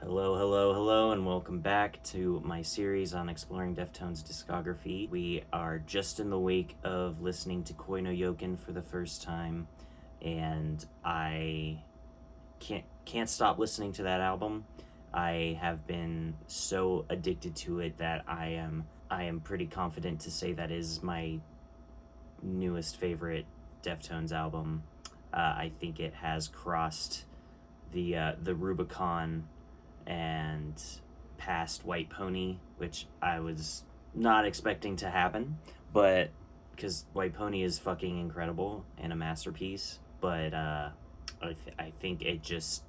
Hello, hello, hello, and welcome back to my series on exploring Deftones' discography. We are just in the wake of listening to Koi no Yoken for the first time, and I can't stop listening to that album. I have been so addicted to it that I am pretty confident to say that is my newest favorite Deftones album. I think it has crossed the Rubicon and past White Pony, which I was not expecting to happen, but because White Pony is fucking incredible and a masterpiece. But I think it just,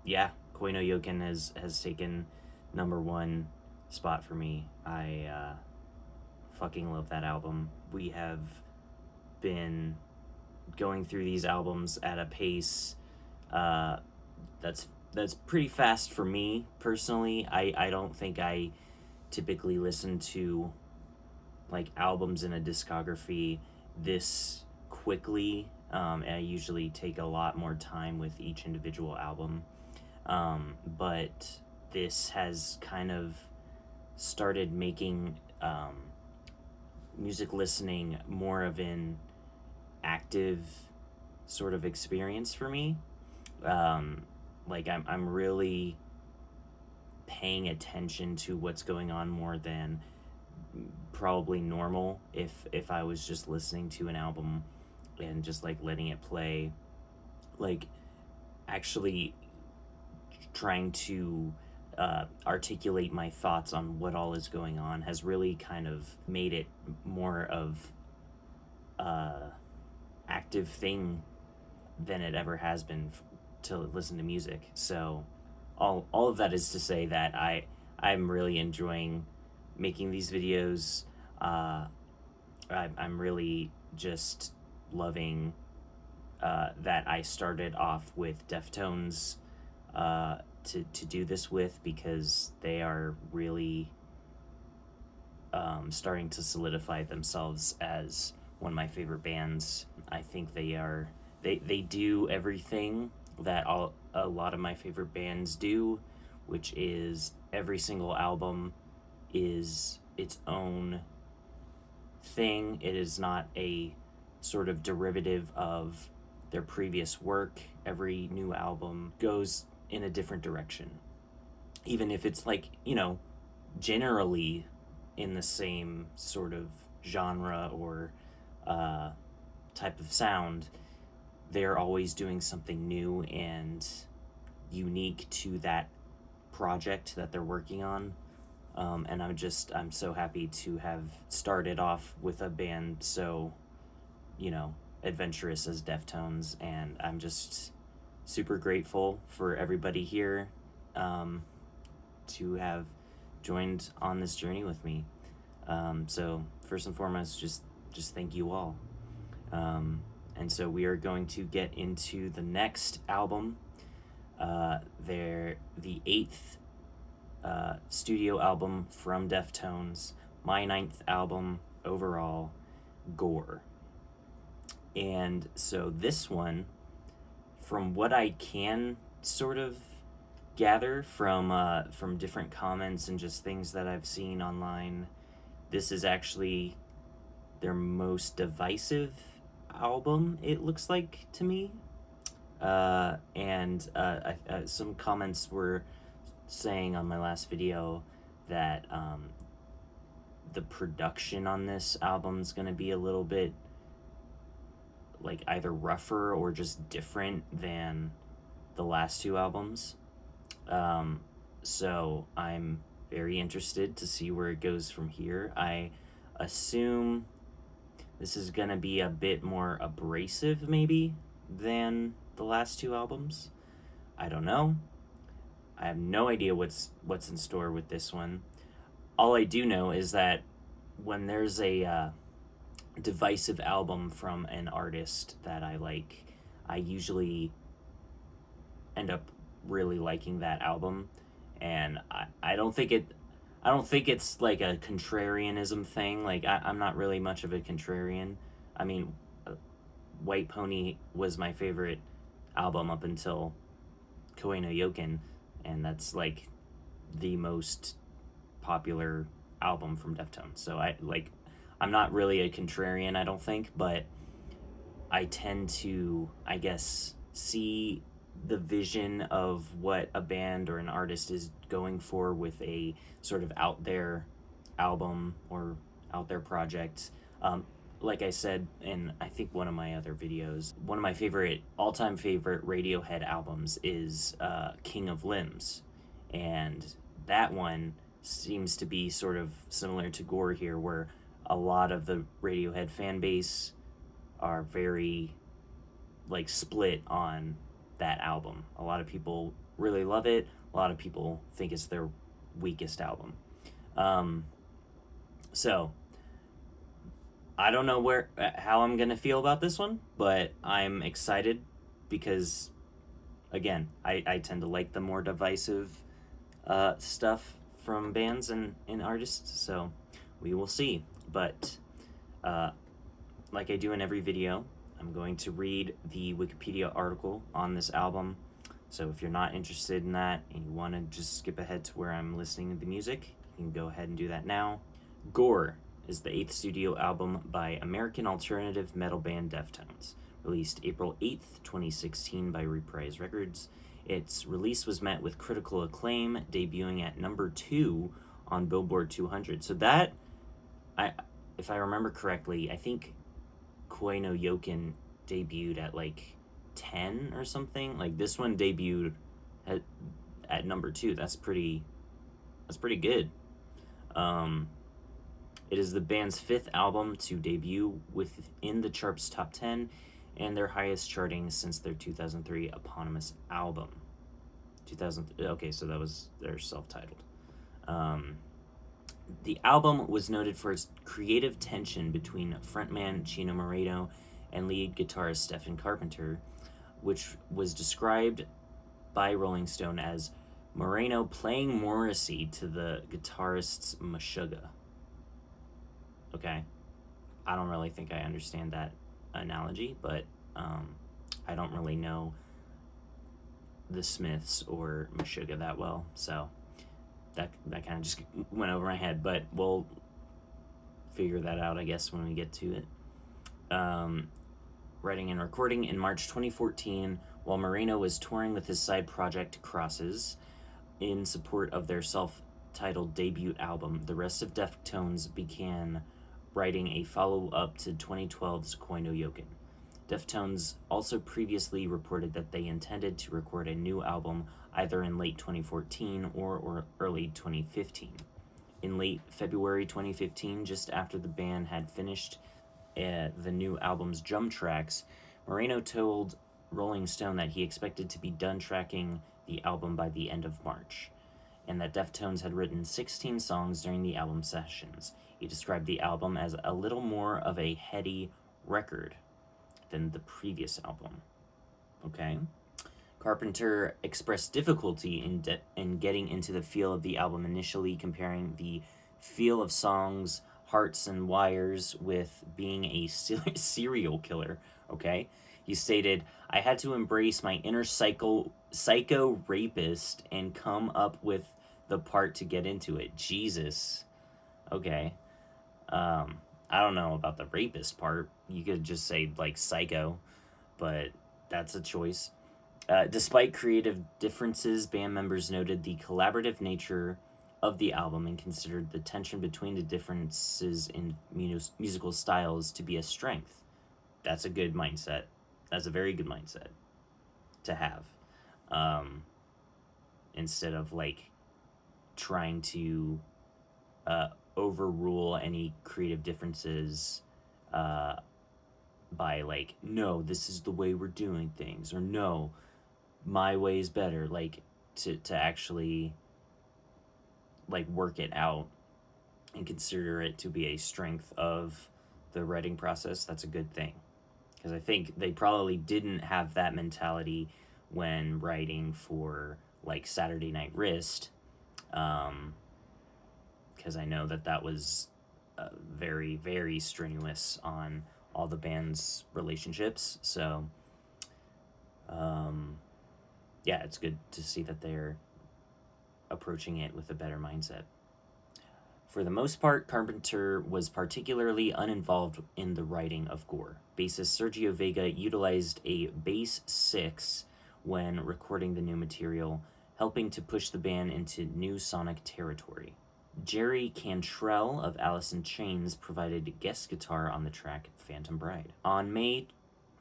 yeah, Koi no Yoken has taken number one spot for me. I fucking love that album. We have been going through these albums at a pace that's pretty fast for me personally. I don't think I typically listen to like albums in a discography this quickly. I usually take a lot more time with each individual album, but this has kind of started making music listening more of an active sort of experience for me. Like I'm really paying attention to what's going on more than probably normal if I was just listening to an album and just like letting it play. Like actually trying to articulate my thoughts on what all is going on has really kind of made it more of active thing than it ever has been to listen to music. So all of that is to say that I'm really enjoying making these videos. I'm really just loving that I started off with Deftones to do this with, because they are really starting to solidify themselves as one of my favorite bands. I think they do everything that a lot of my favorite bands do, which is every single album is its own thing. It is not a sort of derivative of their previous work. Every new album goes in a different direction, even if it's like, generally in the same sort of genre or type of sound. They're always doing something new and unique to that project that they're working on. And I'm so happy to have started off with a band so, adventurous as Deftones. And I'm just super grateful for everybody here to have joined on this journey with me. So first and foremost, just thank you all. And so we are going to get into the next album. They're the 8th studio album from Deftones, my 9th album overall, Gore. And so this one, from what I can sort of gather from different comments and just things that I've seen online, this is actually their most divisive album, it looks like to me. And some comments were saying on my last video that the production on this album is going to be a little bit like either rougher or just different than the last two albums. So I'm very interested to see where it goes from here. I assume this is gonna be a bit more abrasive maybe than the last two albums. I don't know. I have no idea what's in store with this one. All I do know is that when there's a divisive album from an artist that I like, I usually end up really liking that album. And I don't think it's like a contrarianism thing. Like I'm not really much of a contrarian. I mean, White Pony was my favorite album up until Koi no Yoken, and that's like the most popular album from Deftones. So I'm not really a contrarian, I don't think, but I tend to, I guess, see the vision of what a band or an artist is going for with a sort of out there album or out there project. Like I said in, I think, one of my other videos, one of my all-time favorite Radiohead albums is King of Limbs. And that one seems to be sort of similar to Gore here, where a lot of the Radiohead fan base are very, like, split on that album. A lot of people really love it. A lot of people think it's their weakest album. So I don't know how I'm gonna feel about this one, but I'm excited because, again, I tend to like the more divisive stuff from bands and artists, so we will see. But like I do in every video, I'm going to read the Wikipedia article on this album. So if you're not interested in that and you want to just skip ahead to where I'm listening to the music, you can go ahead and do that now. Gore is the 8th studio album by American alternative metal band Deftones, released April 8th, 2016 by Reprise Records. Its release was met with critical acclaim, debuting at number 2 on Billboard 200. So that, if I remember correctly, I think Koi no Yokin debuted at like 10 or something. Like, this one debuted at number 2. That's pretty good. It is the band's 5th album to debut within the Chart's top 10 and their highest charting since their 2003 eponymous album. Okay, so that was their self-titled. The album was noted for its creative tension between frontman Chino Moreno and lead guitarist Stephen Carpenter, which was described by Rolling Stone as Moreno playing Morrissey to the guitarist's Meshuggah. Okay, I don't really think I understand that analogy, but I don't really know the Smiths or Meshuggah that well, so that kind of just went over my head, but we'll figure that out, I guess, when we get to it. Writing and recording in March 2014, while Moreno was touring with his side project Crosses in support of their self-titled debut album, the rest of Deftones began writing a follow-up to 2012's Koi no Yokin. Deftones also previously reported that they intended to record a new album either in late 2014 or early 2015. In late February 2015, just after the band had finished the new album's drum tracks, Moreno told Rolling Stone that he expected to be done tracking the album by the end of March, and that Deftones had written 16 songs during the album sessions. He described the album as a little more of a heady record than the previous album. Okay. Carpenter expressed difficulty in getting into the feel of the album initially, comparing the feel of songs Hearts and Wires with being a serial killer. Okay. He stated, "I had to embrace my inner psycho rapist and come up with the part to get into it." Jesus. Okay. I don't know about the rapist part. You could just say, like, psycho, but that's a choice. Despite creative differences, band members noted the collaborative nature of the album and considered the tension between the differences in musical styles to be a strength. That's a good mindset. That's a very good mindset to have. Instead of, like, trying to overrule any creative differences by, like, no, this is the way we're doing things, or no, my way is better. Like, to actually, like, work it out and consider it to be a strength of the writing process. That's a good thing, because I think they probably didn't have that mentality when writing for, like, Saturday Night Wrist, because I know that was very, very strenuous on all the band's relationships. So, yeah, it's good to see that they're approaching it with a better mindset. For the most part, Carpenter was particularly uninvolved in the writing of Gore. Bassist Sergio Vega utilized a bass 6 when recording the new material, helping to push the band into new sonic territory. Jerry Cantrell of Alice in Chains provided guest guitar on the track Phantom Bride. On May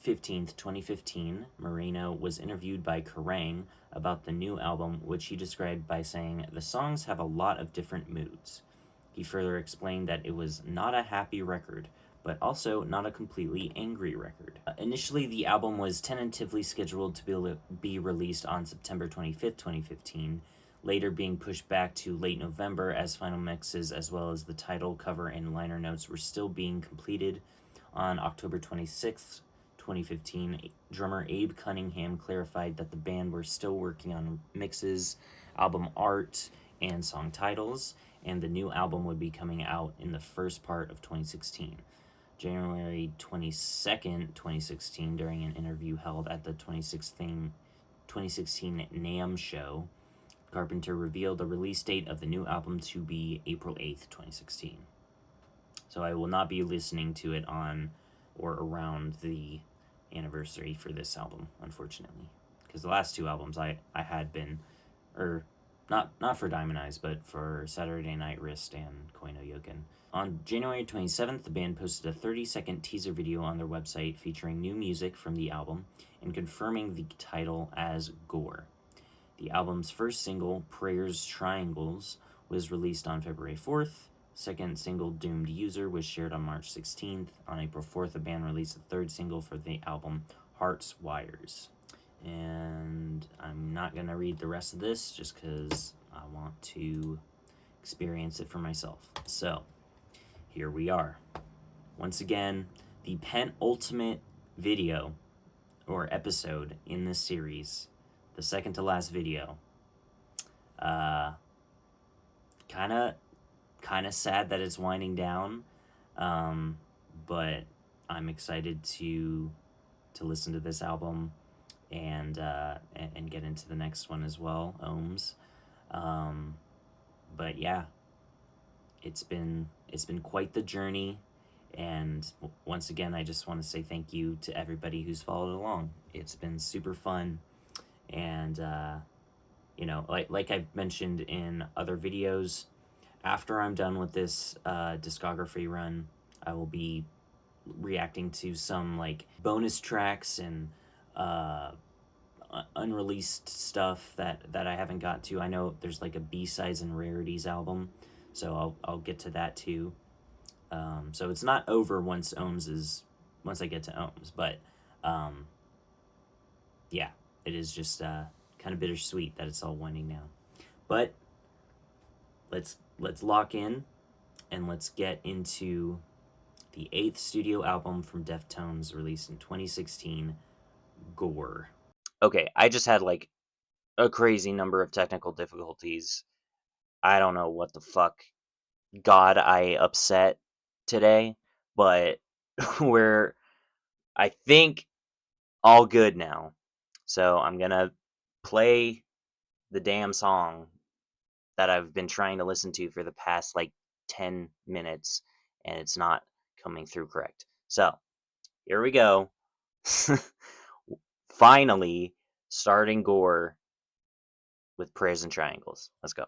15th, 2015, Moreno was interviewed by Kerrang! About the new album, which he described by saying, "The songs have a lot of different moods." He further explained that it was not a happy record, but also not a completely angry record. Initially, the album was tentatively scheduled to be released on September 25th, 2015, later being pushed back to late November as final mixes as well as the title, cover, and liner notes were still being completed. On October 26th, 2015, drummer Abe Cunningham clarified that the band were still working on mixes, album art, and song titles, and the new album would be coming out in the first part of 2016. January 22nd, 2016, during an interview held at the 2016 NAMM show, Carpenter revealed the release date of the new album to be April 8th, 2016. So I will not be listening to it on or around the anniversary for this album, unfortunately. Because the last two albums I had been, or not for Diamond Eyes, but for Saturday Night Wrist and Koi no Yoken. On January 27th, the band posted a 30-second teaser video on their website featuring new music from the album and confirming the title as Gore. The album's first single, Prayers Triangles, was released on February 4th. Second single, Doomed User, was shared on March 16th. On April 4th, the band released the third single for the album, Heart's Wires. And I'm not going to read the rest of this just because I want to experience it for myself. So, here we are. Once again, the penultimate video or episode in this series, the second to last video. Kind of sad that it's winding down, but I'm excited to listen to this album and get into the next one as well, Ohms. But yeah, it's been quite the journey, and once again, I just want to say thank you to everybody who's followed along. It's been super fun, and like I've mentioned in other videos, after I'm done with this discography run, I will be reacting to some like bonus tracks and unreleased stuff that I haven't got to. I know there's like a B-sides and rarities album, so I'll get to that too. So it's not over once I get to Ohms, but yeah, it is just kind of bittersweet that it's all winding down. But let's lock in and let's get into the 8th studio album from Deftones, released in 2016, Gore. Okay, I just had like a crazy number of technical difficulties. I don't know what the fuck God I upset today, but we're, I think, all good now. So I'm gonna play the damn song that I've been trying to listen to for the past like 10 minutes, and it's not coming through correct. So here we go. Finally starting Gore with Prayers and Triangles. Let's go.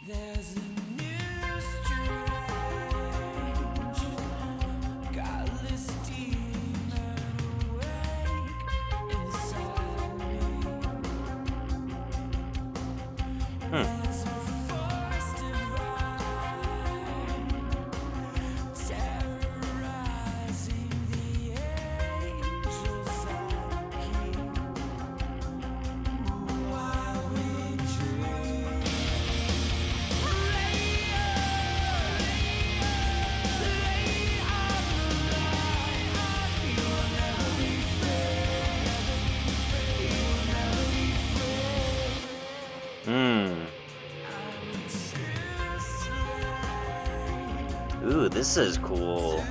There's a new strange godless demon awake inside me. There's a force divine terrorizing the angels I keep while we dream. Rain Ooh, this is cool.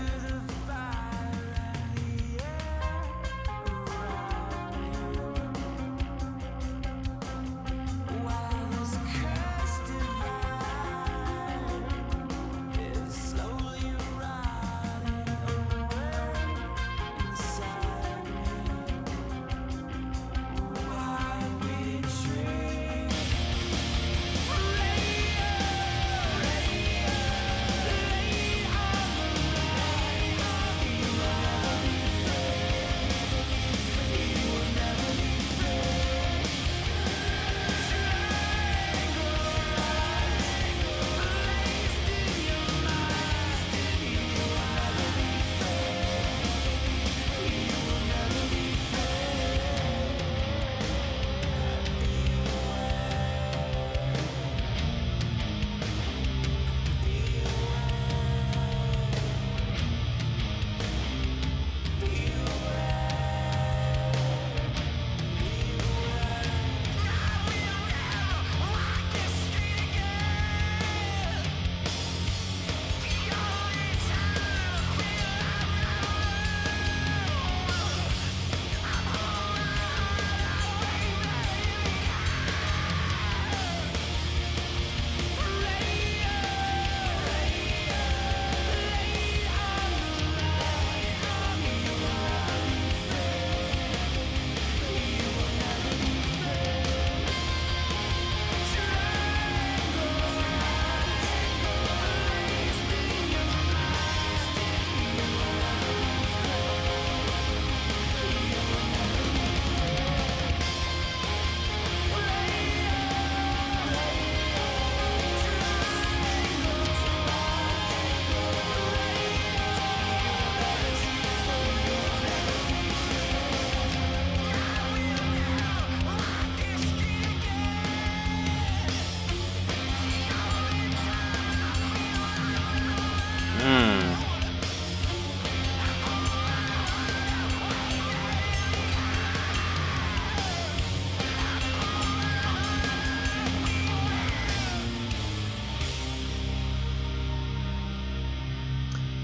Hmm.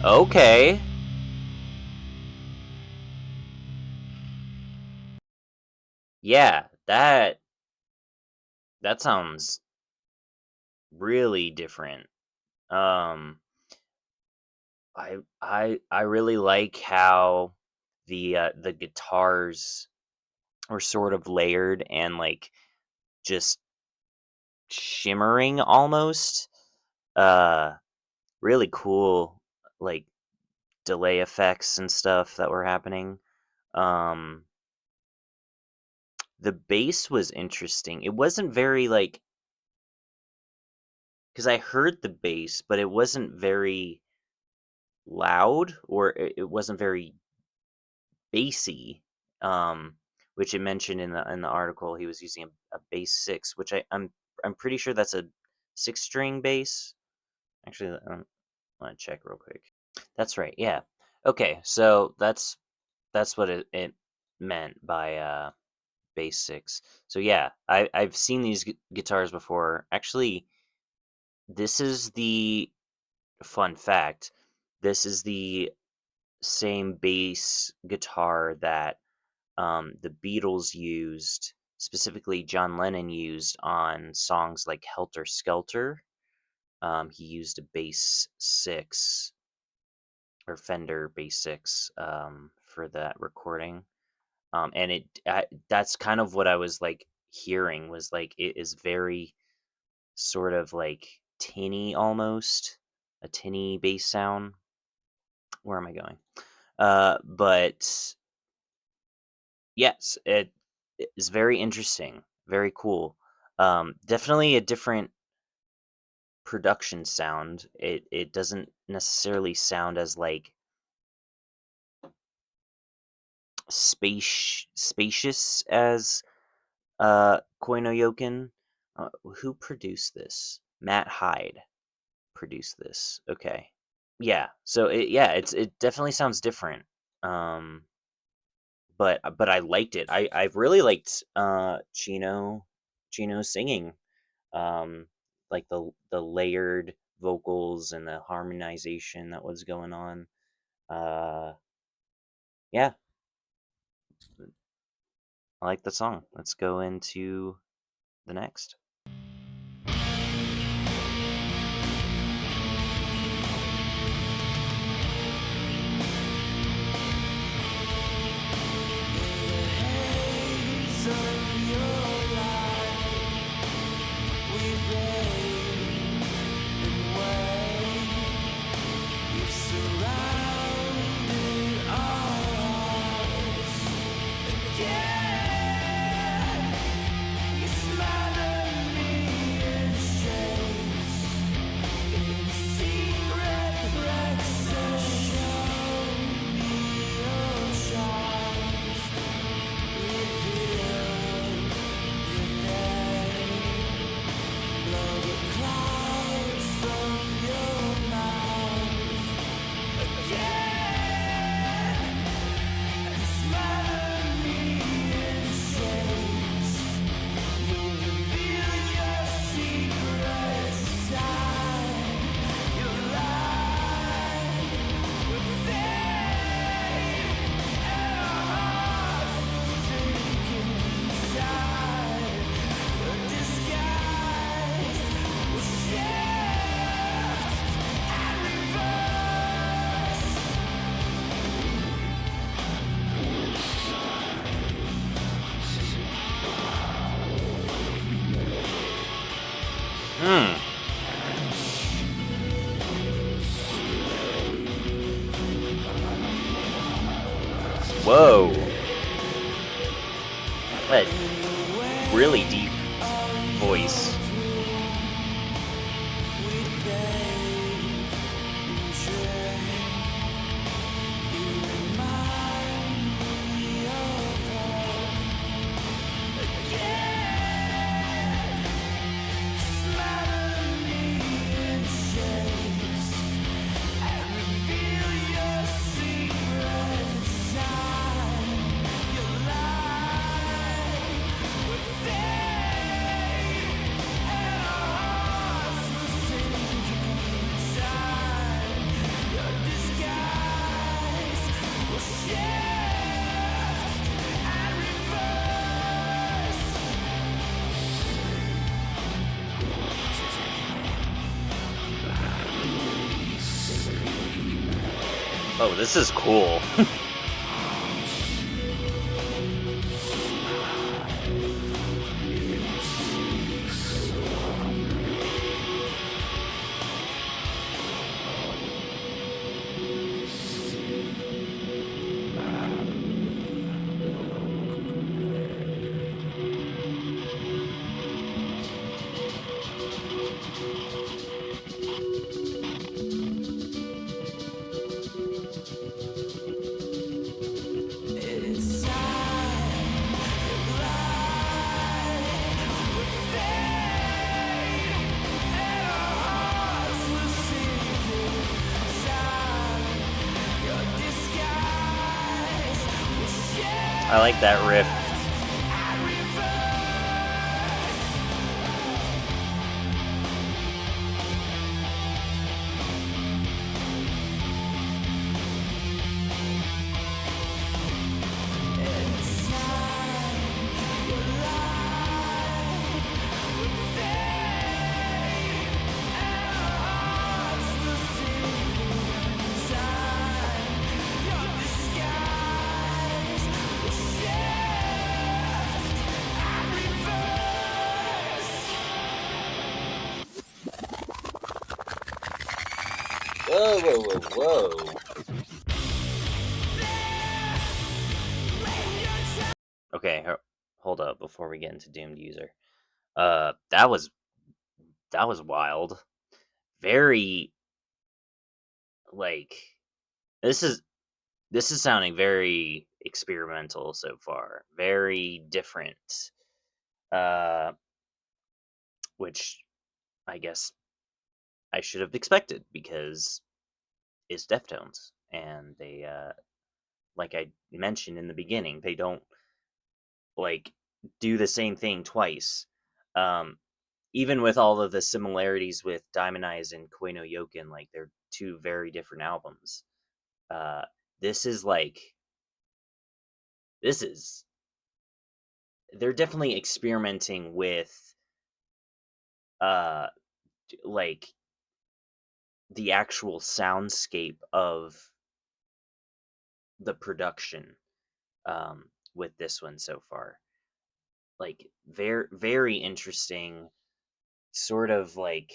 Okay. Yeah, that sounds really different. Um, I really like how the guitars are sort of layered and like just shimmering almost. Uh, really cool, like delay effects and stuff that were happening. Um, the bass was interesting. It wasn't very like because I heard the bass, but it wasn't very loud or it wasn't very bassy. Um, which it mentioned in the article he was using a bass six, which I'm pretty sure that's a six string bass. Actually, I want to check real quick. That's right. Yeah. Okay. So that's what it meant by bass six. So yeah, I've seen these guitars before. Actually, this is the fun fact. This is the same bass guitar that the Beatles used, specifically John Lennon used on songs like Helter Skelter. He used a bass six or Fender bass six for that recording. And that's kind of what I was like hearing was like it is very sort of like tinny almost, a tinny bass sound. Where am I going? But yes, it is very interesting, very cool. Definitely a different production sound. It doesn't necessarily sound as like spacious as Koi no Yokin. Who produced this? Matt Hyde produced this. Okay. Yeah. So it definitely sounds different. Um but I liked it. I really liked Chino singing. Um like the layered vocals and the harmonization that was going on. Yeah, I like the song. Let's go into the next. Whoa! That really deep voice. Oh, this is cool. I like that riff. Whoa, whoa, whoa, whoa. Okay, hold up before we get into Doomed User. That was wild. Very, like, this is sounding very experimental so far. Very different. Which I guess I should have expected because it's Deftones, and they, like I mentioned in the beginning, they don't like do the same thing twice. even with all of the similarities with Diamond Eyes and Koi no Yokin, like they're two very different albums. This is they're definitely experimenting with like the actual soundscape of the production with this one so far. Like very very interesting, sort of like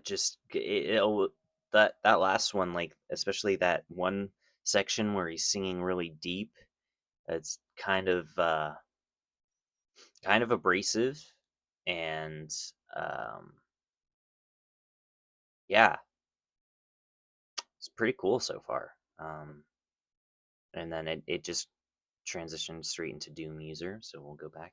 just that last one, like especially that one section where he's singing really deep. It's kind of abrasive, and yeah, it's pretty cool so far. And then it just transitioned straight into Doom User, so we'll go back.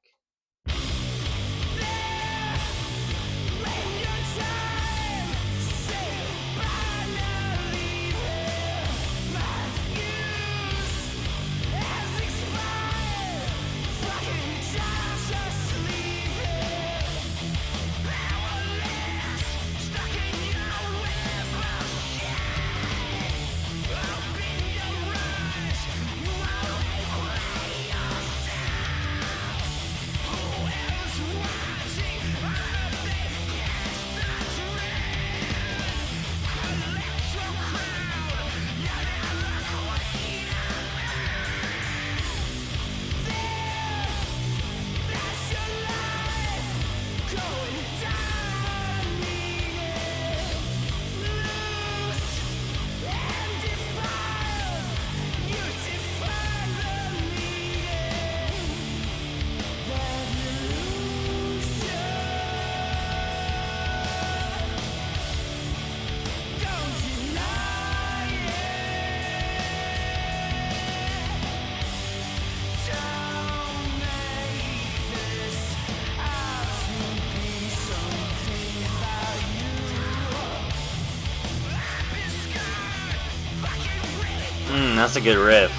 That's a good riff.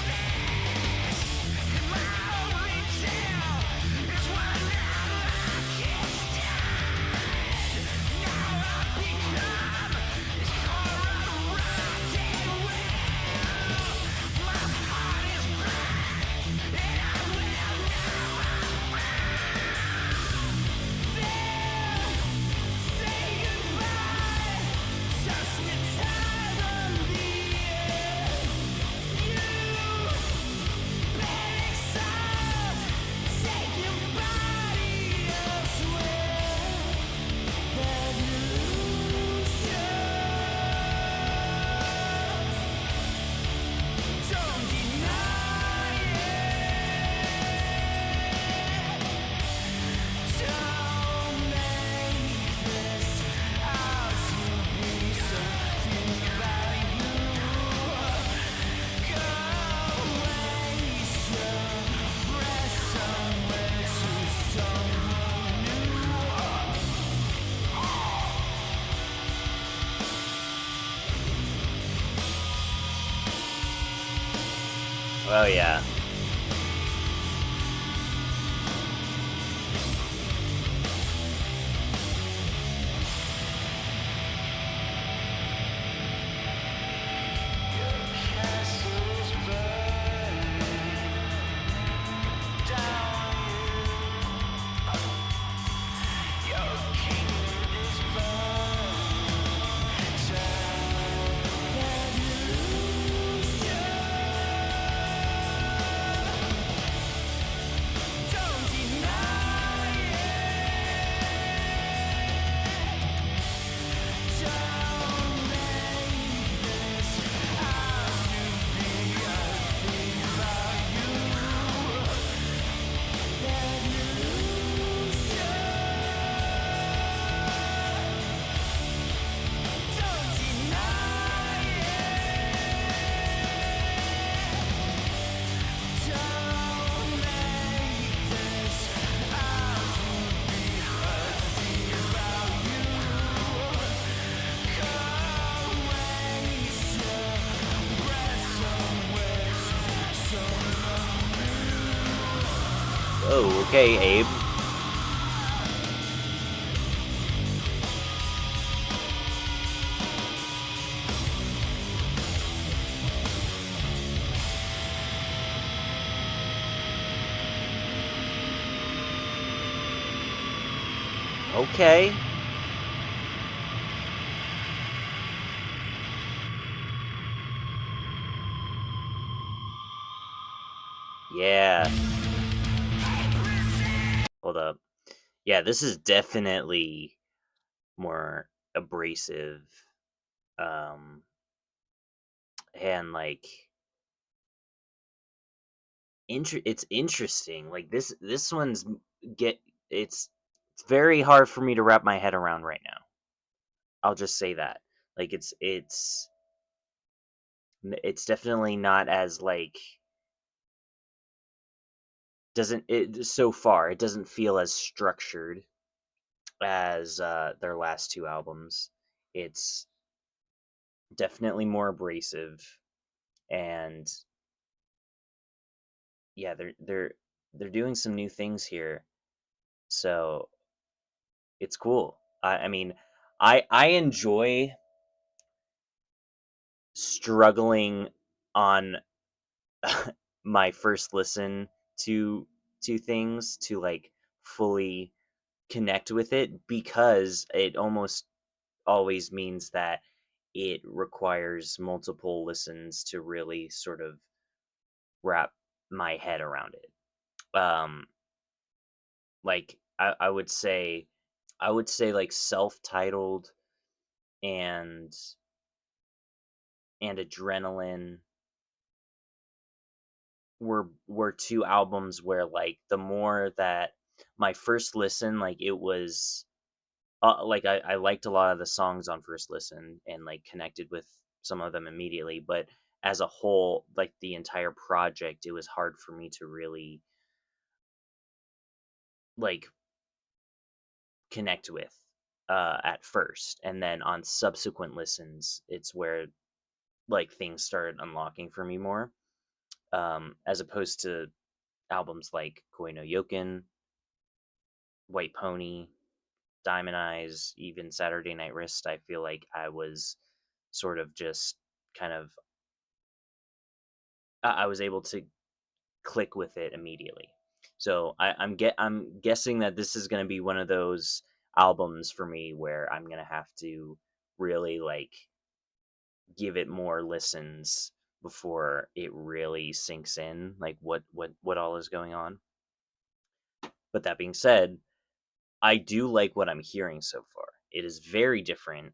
Oh yeah. Oh, okay, Abe. Okay. Yeah. Hold up. Yeah, this is definitely more abrasive. And like it's interesting. Like this one's get it's very hard for me to wrap my head around right now. I'll just say that. Like it's definitely not as like doesn't it so far it doesn't feel as structured as their last two albums. It's definitely more abrasive, and yeah, they're doing some new things here. So it's cool. I mean, I enjoy struggling on my first listen to things to like fully connect with it, because it almost always means that it requires multiple listens to really sort of wrap my head around it. Like I would say like self-titled and adrenaline were two albums where like the more that my first listen, like it was like I liked a lot of the songs on first listen and like connected with some of them immediately, but as a whole, like the entire project, it was hard for me to really like connect with at first. And then on subsequent listens, it's where like things started unlocking for me more. As opposed to albums like Koi no Yoken, White Pony, Diamond Eyes, even Saturday Night Wrist, I feel like I was sort of just kind of I was able to click with it immediately. So I'm guessing that this is going to be one of those albums for me where I'm going to have to really like give it more listens before it really sinks in, like what all is going on. But that being said, I do like what I'm hearing so far. It is very different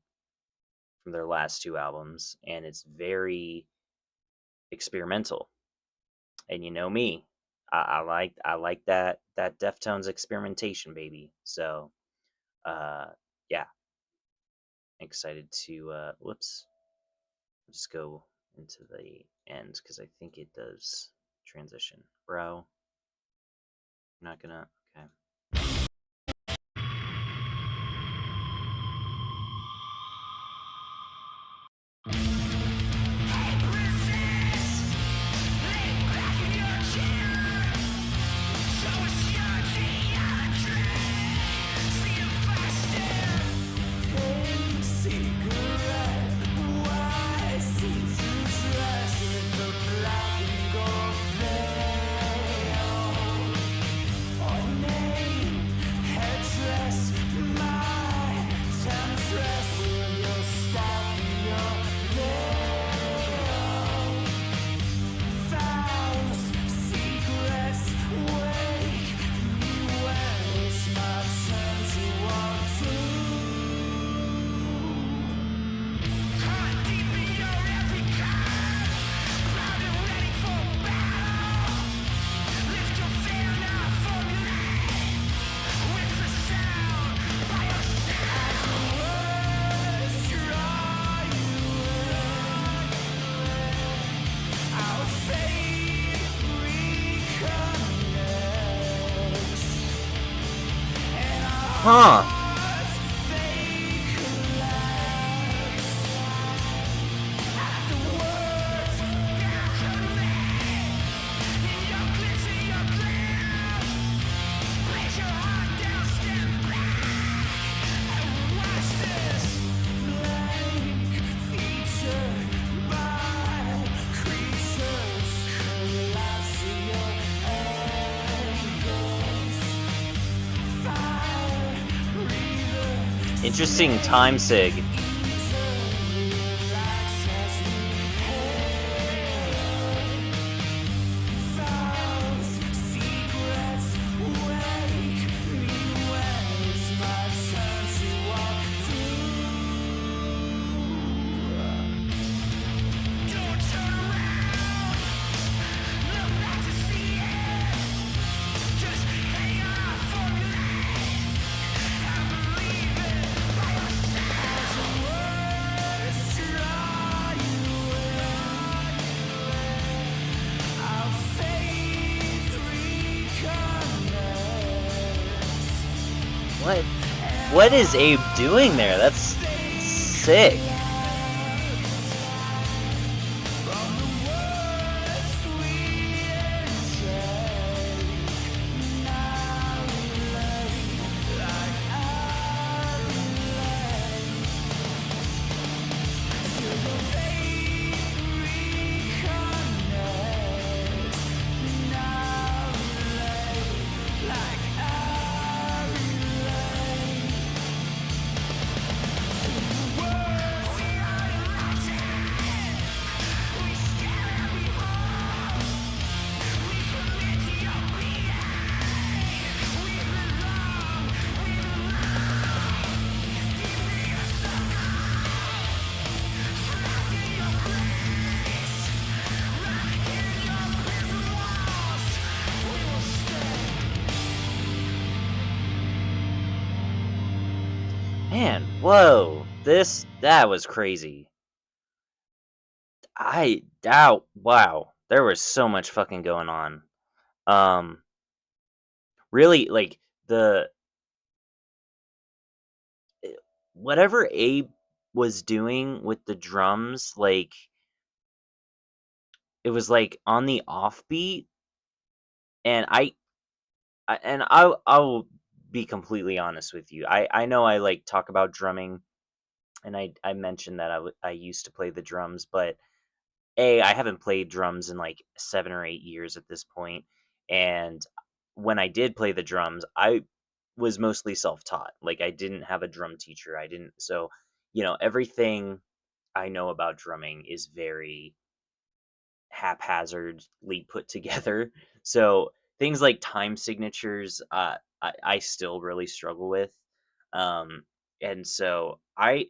from their last two albums, and it's very experimental. And you know me, I like that Deftones experimentation, baby. So yeah, excited to whoops, just go into the end because I think it does transition, bro. I'm not gonna. Okay. Huh. Interesting time sig. What is Abe doing there? That's sick. Man, whoa, that was crazy. Wow, there was so much fucking going on. Really, like, whatever Abe was doing with the drums, like, it was, like, on the offbeat, and I'll be completely honest with you. I know I, like, talk about drumming, and I mentioned that I used to play the drums, but I haven't played drums in like 7 or 8 years at this point, and when I did play the drums, I was mostly self-taught. Like, I didn't have a drum teacher. I didn't so, everything I know about drumming is very haphazardly put together. So, things like time signatures, I still really struggle with. Um, and so I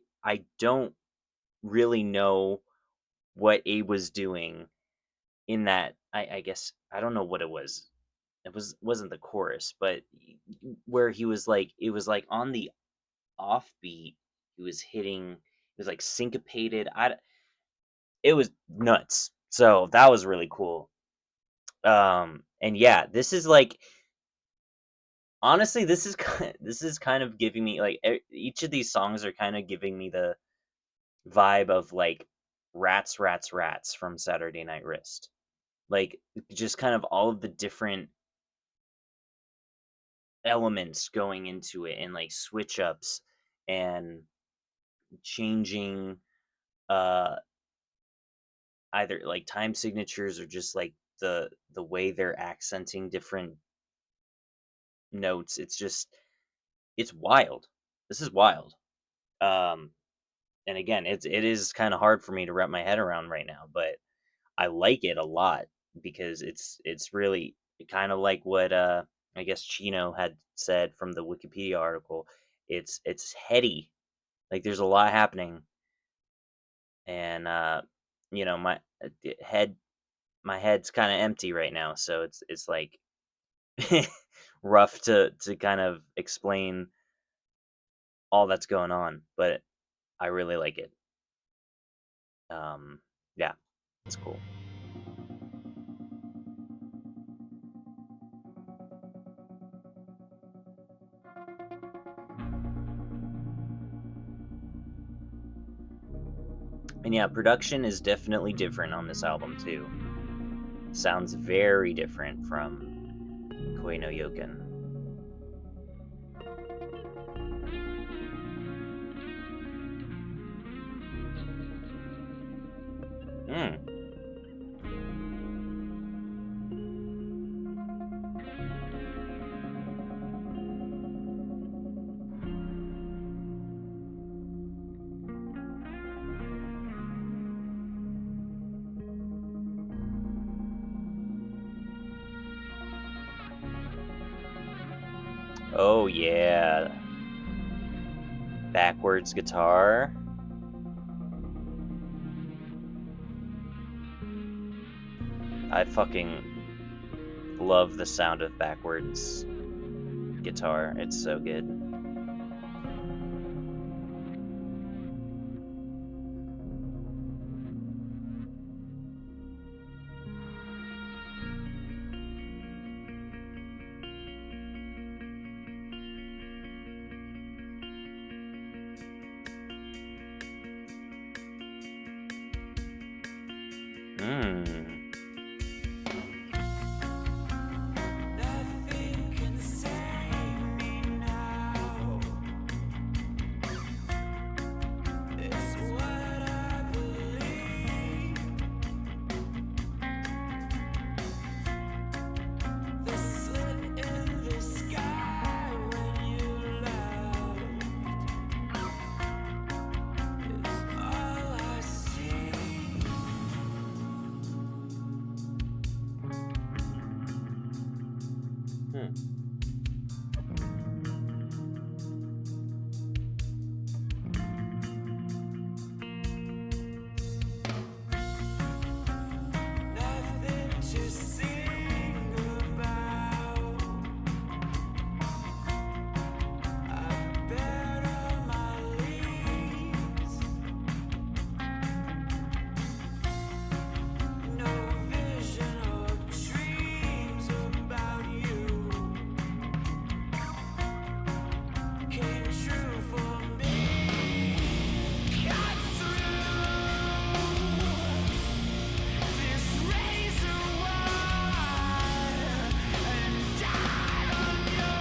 don't really know what Abe was doing in that. I guess I don't know what it was. Wasn't the chorus, but where he was like, it was like on the offbeat. He was hitting. It was like syncopated. It was nuts. So that was really cool. And yeah, this is like, honestly, this is kind of giving me like, each of these songs are kind of giving me the vibe of like Rats, Rats, Rats from Saturday Night Wrist. Like, just kind of all of the different elements going into it, and like switch ups and changing uh either like time signatures, or just like the way they're accenting different notes. It's wild. This is wild. Um and again, it is kind of hard for me to wrap my head around right now, but I like it a lot, because it's really kind of like what I guess Chino had said from the Wikipedia article. It's heady. Like, there's a lot happening, and my head my head's kind of empty right now, so it's like rough to kind of explain all that's going on, but I really like it. Um yeah, it's cool. And yeah, production is definitely different on this album too. Sounds very different from Koi no Yoken. Hmm. Oh yeah. Backwards guitar. I fucking love the sound of backwards guitar. It's so good. Hmm. Nothing can save me now. It's what I believe. The slit in the sky when you left is all I see. Hmm. Nothing to sing about. I've bared all my leaves. No vision or dreams about you came true for me. Cut through this razor wire and died on your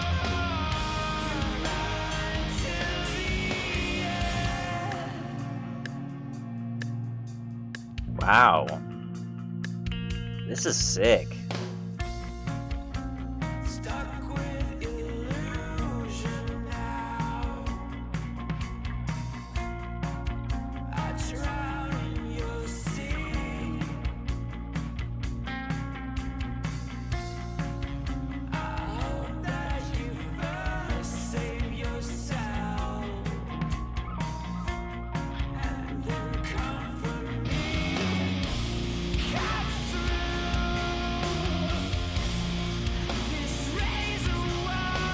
mind till the end. Wow. This is sick. Stuck with illusion now. I drown in your sea. I hope that you first save yourself and then comfort me. Cut through this razor wire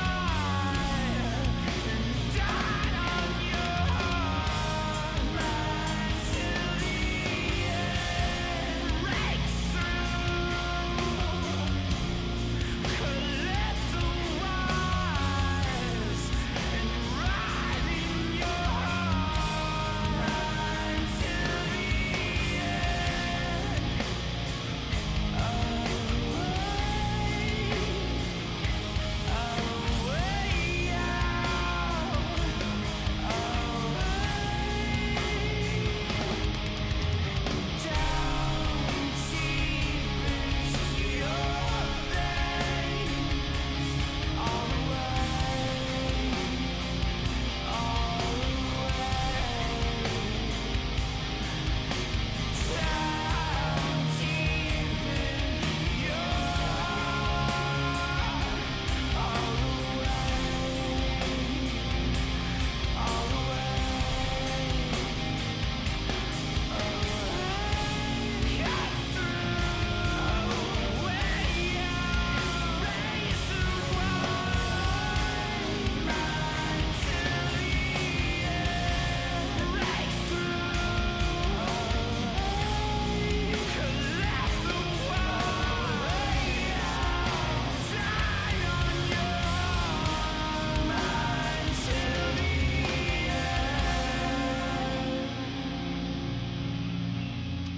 and died on your mind till the end. Break through, collect the wires and ride in your mind till the end.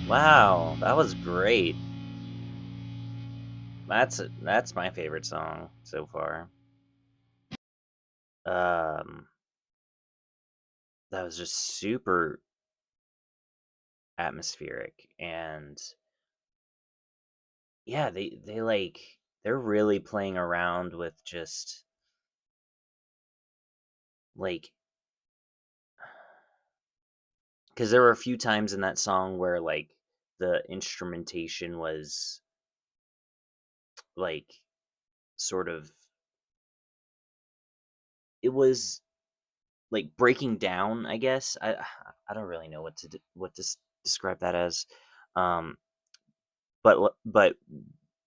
Wow, that was great. That's my favorite song so far. Um, that was just super atmospheric, and yeah, they like they're really playing around with just like because there were a few times in that song where like the instrumentation was like sort of it was like breaking down, I guess. I don't really know what to describe that as. Um, but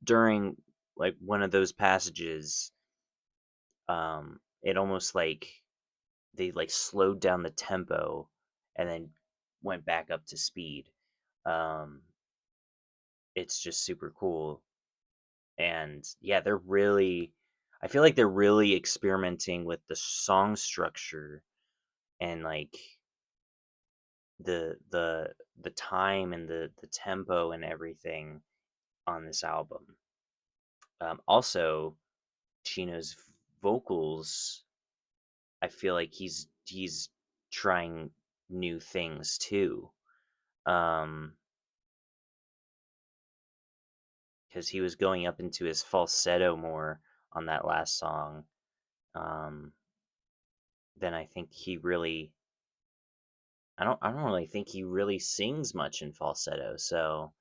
during like one of those passages, it almost like they like slowed down the tempo and then went back up to speed. Um, it's just super cool. And yeah, I feel like they're really experimenting with the song structure and like the time and the tempo and everything on this album. Also, Chino's vocals, I feel like he's trying new things too. Because he was going up into his falsetto more on that last song. Um, then I think he really, I don't really think he really sings much in falsetto. So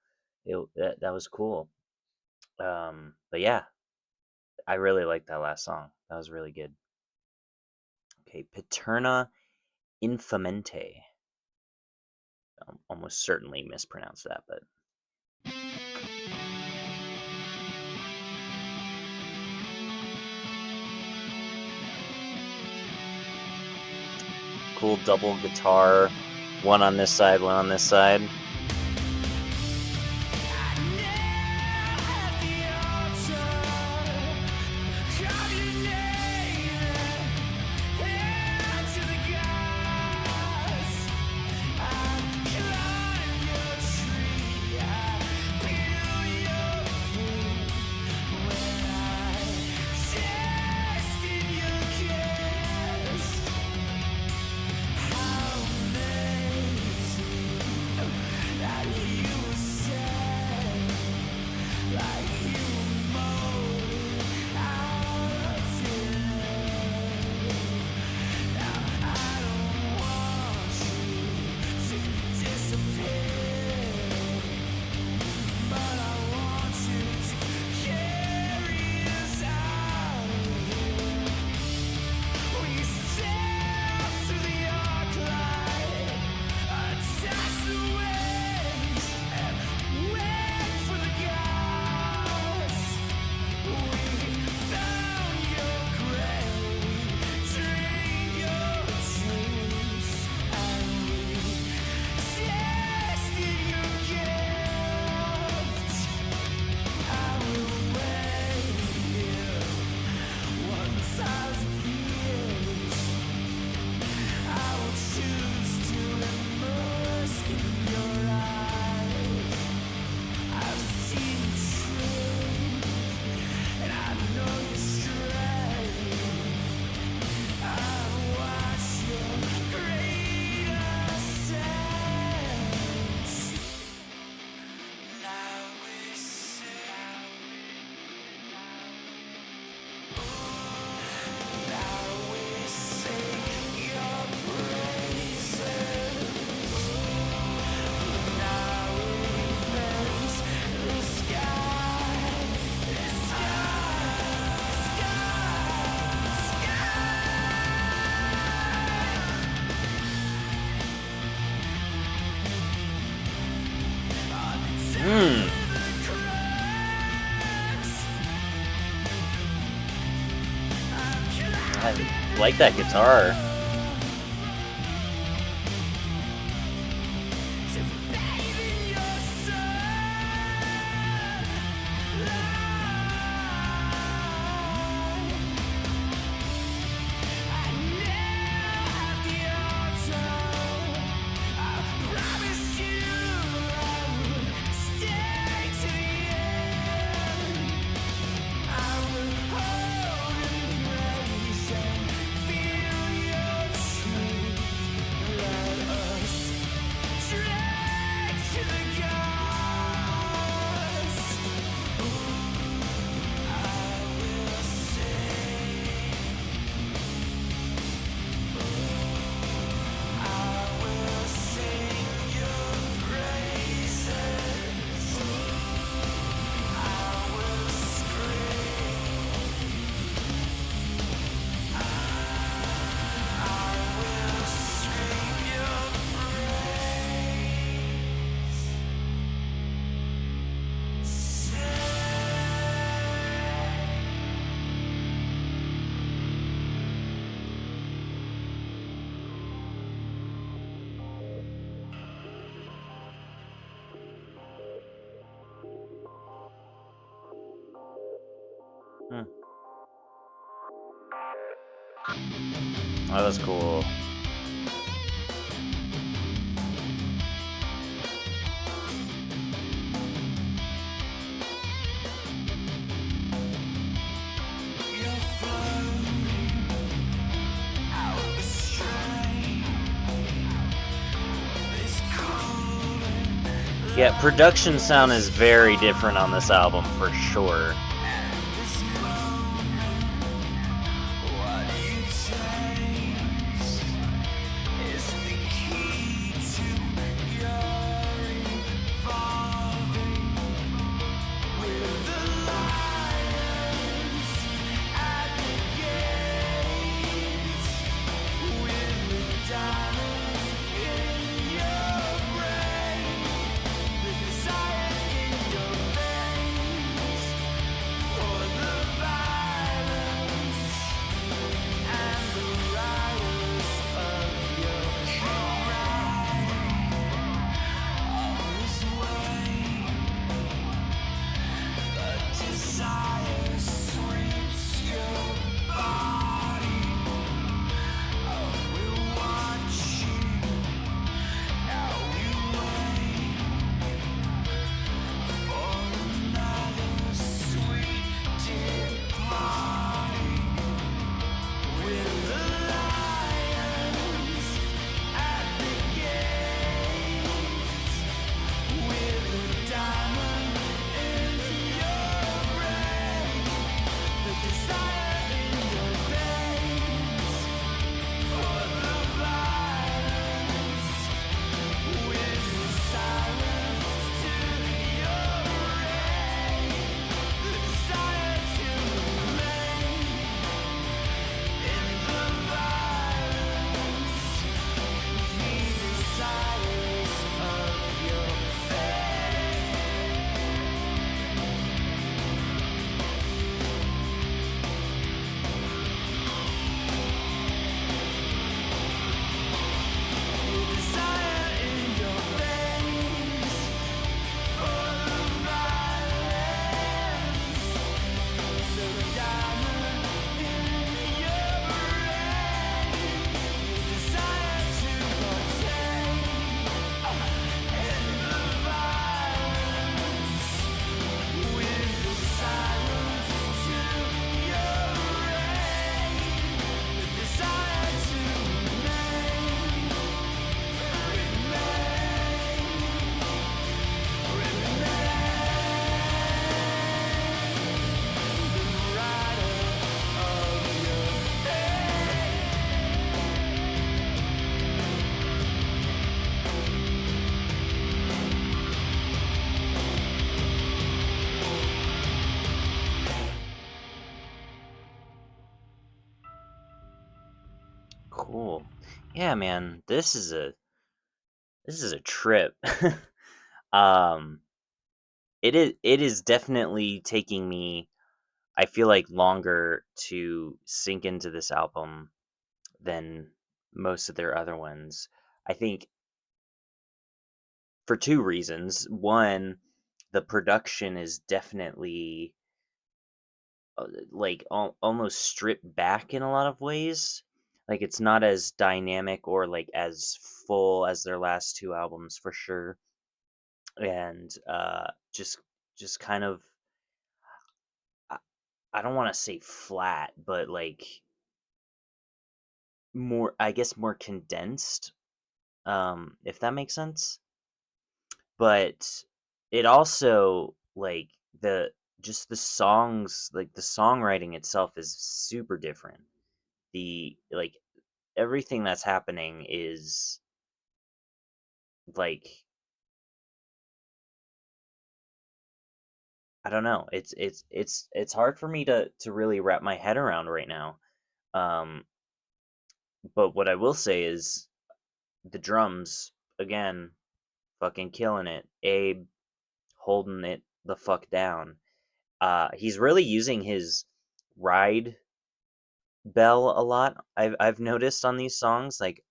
that was cool. But yeah, I really liked that last song. That was really good. Okay, Pittura Infamante. Almost certainly mispronounced that, but cool double guitar, one on this side, one on this side. I like that guitar. That was cool. You're floating out the strain. This cold and Yeah, production sound is very different on this album for sure. this moment, what you taste is the key to your evolving with the lions at the gates, with the diamonds in your brain, the desires in your veins for the violence and the riders of your ride on this way. The desire sweeps your body. Oh, we're watching. Now we wait for another sweet departing with the lions at the gates, with the diamond in your brain, the desire in your veins for the violence, with the silence to your reign, the desire to remain in the violence, the desires of your fate. The desire in your veins for the violence, the diamond in your brain, the desire to partake in the violence, with the silence to your reign, the desire to remain, the rider of your fate. Cool. Yeah, man, this is a trip. um it is definitely taking me, I feel like, longer to sink into this album than most of their other ones. I think for two reasons. One, the production is definitely like almost stripped back in a lot of ways. Like it's not as dynamic or like as full as their last two albums for sure. And just kind of, I, I don't want to say flat, but like more, I guess, more condensed, if that makes sense. But it also, like, the just the songs, like the songwriting itself is super different. The like everything that's happening is like, I don't know. It's hard for me to really wrap my head around right now. Um, but what I will say is the drums, again, fucking killing it. Abe holding it the fuck down. He's really using his ride bell a lot. I've noticed on these songs, like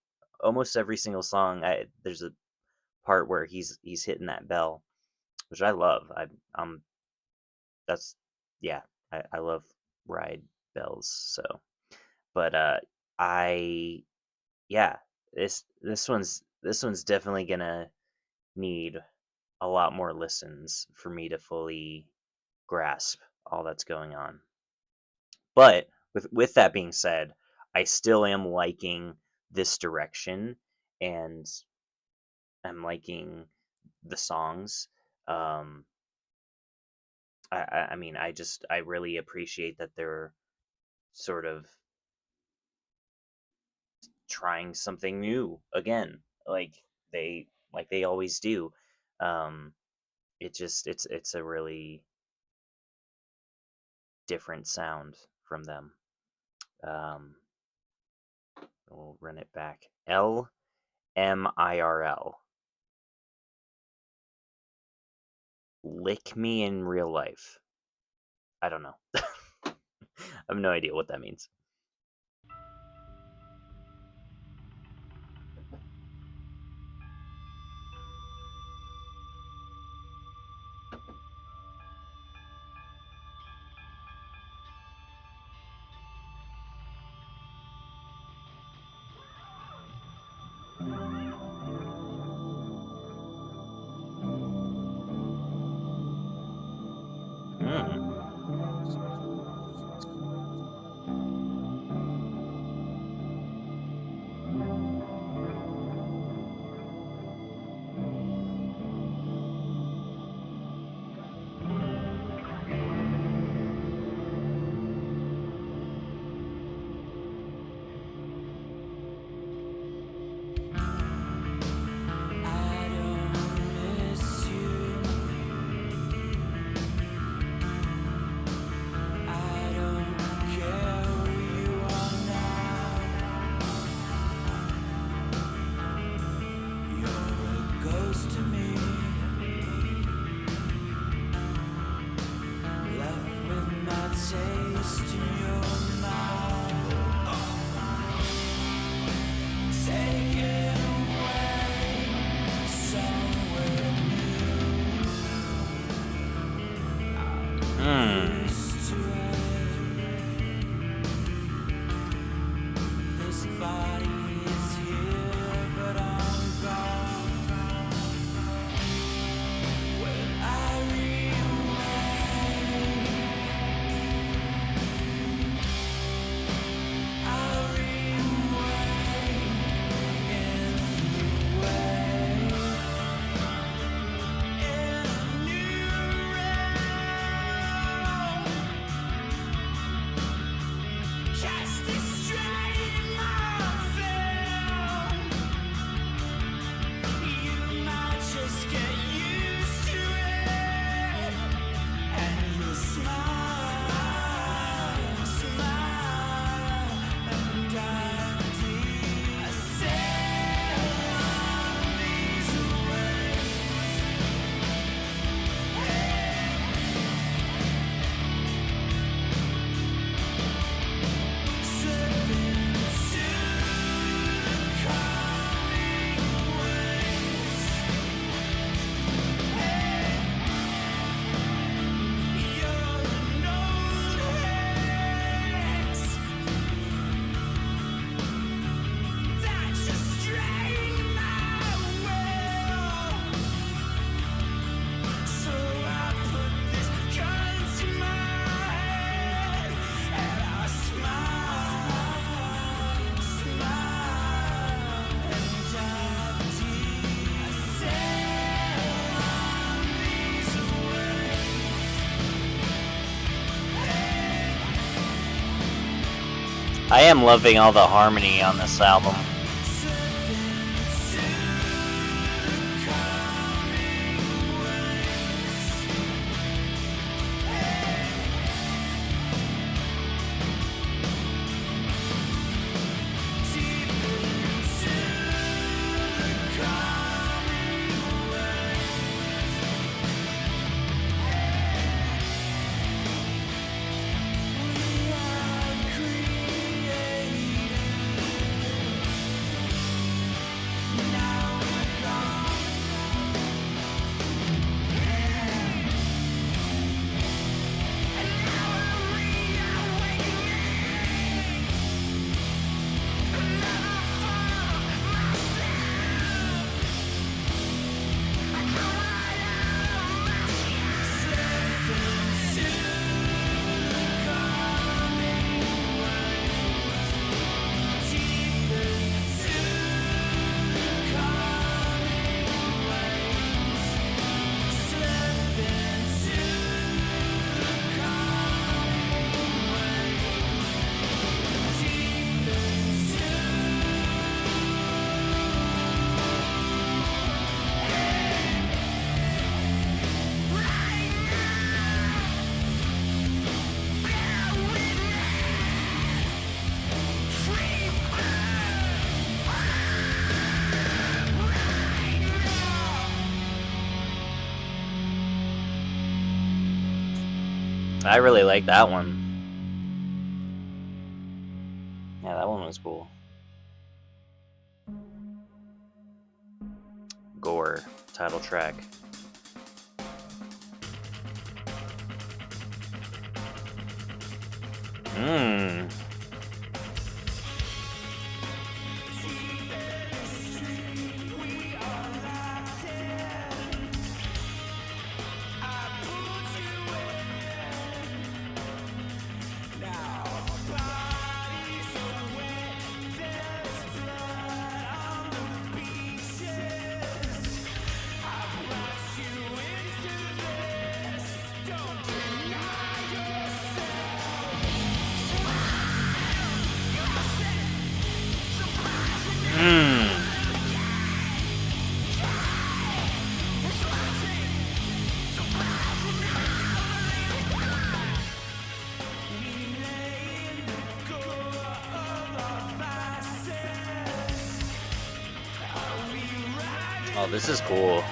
almost every single song, there's a part where he's hitting that bell, which I love. I'm that's yeah, I love ride bells. So, but Yeah, this one's definitely gonna need a lot more listens for me to fully grasp all that's going on. But with that being said, I still am liking this direction, and I'm liking the songs. Um, I mean, I really appreciate that they're sort of trying something new again, like they always do. Um, it's a really different sound from them. Um, we'll run it back. LMIRL. Lick me in real life. I don't know. I have no idea what that means. Hmm. I don't miss you. I don't care who you are now. You're a ghost to me, left with my taste in your mouth. Take it away somewhere new. Hmm. Used to it. This body is here, but I'm gone. When I reawake, I reawake in the way, in a new realm. Cast this strain I feel. You might just get used to it, and you'll smile, smile, and dive deep. I sail on these waves. Slip into the coming waves. You're an old hex that just strained my will. So I put this gun to my head and I smile, smile, and dive deep. I sail on these waves. I am loving all the harmony on this album. Slip into the coming waves. Deep into the coming waves. We have created I really like that one. Yeah, that one was cool. Gore, title track. Mmm. Oh, this is cool.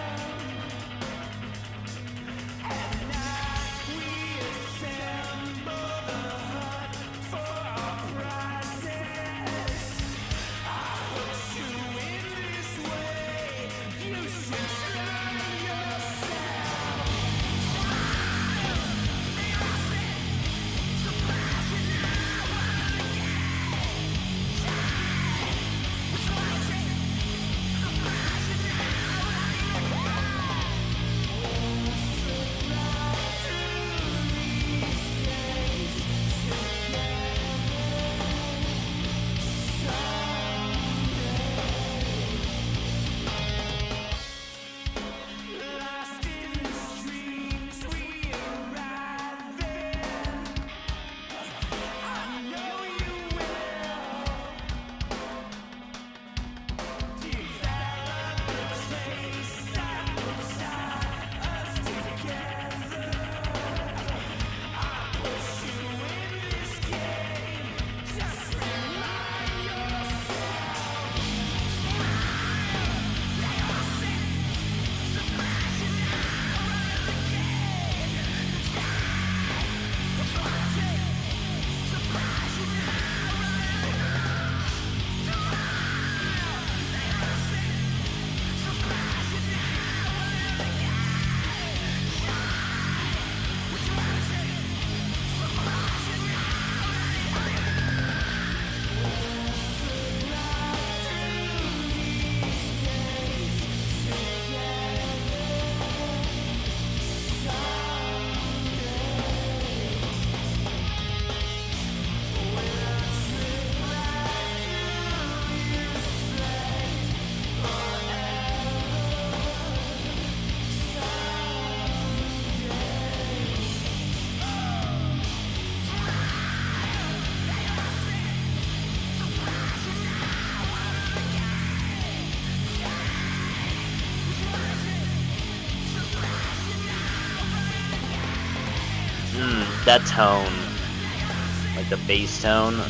That tone, like the bass tone.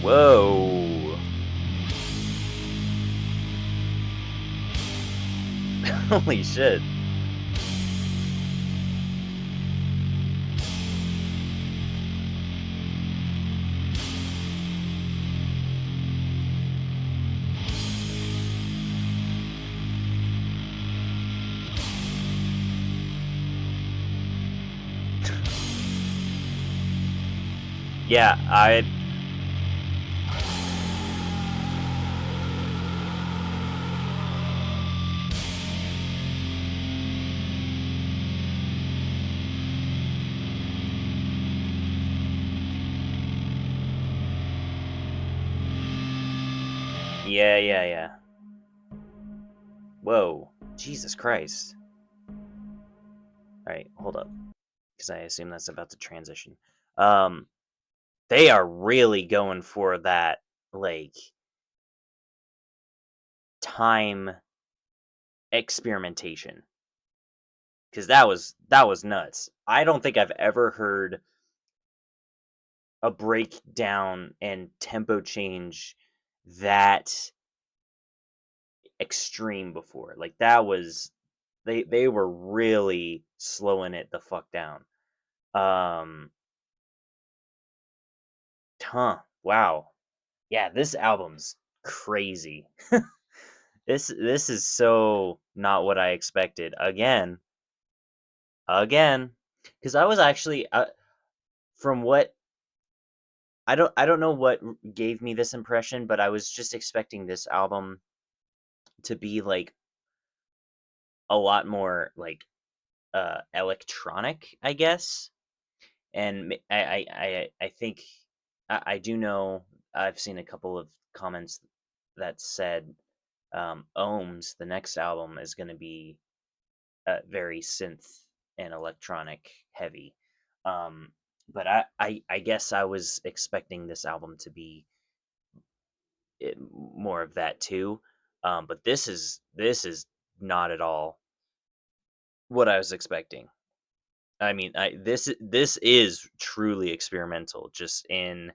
Whoa. Holy shit. Yeah, yeah. Whoa. Jesus Christ. Alright, hold up. because I assume that's about to transition. They are really going for that, like, time experimentation, because that was nuts. I don't think I've ever heard a breakdown and tempo change that extreme before. Like, that was, they were really slowing it the fuck down. Wow. Yeah, this album's crazy. This is so not what I expected. Again, because I was actually, from what, I don't know what gave me this impression, but I was just expecting this album to be like a lot more like electronic, I guess. And I think, I do know, I've seen a couple of comments that said, Ohms, the next album, is going to be very synth and electronic heavy. Um, but I guess I was expecting this album to be more of that too. But this is not at all what I was expecting. I mean, this is truly experimental, just in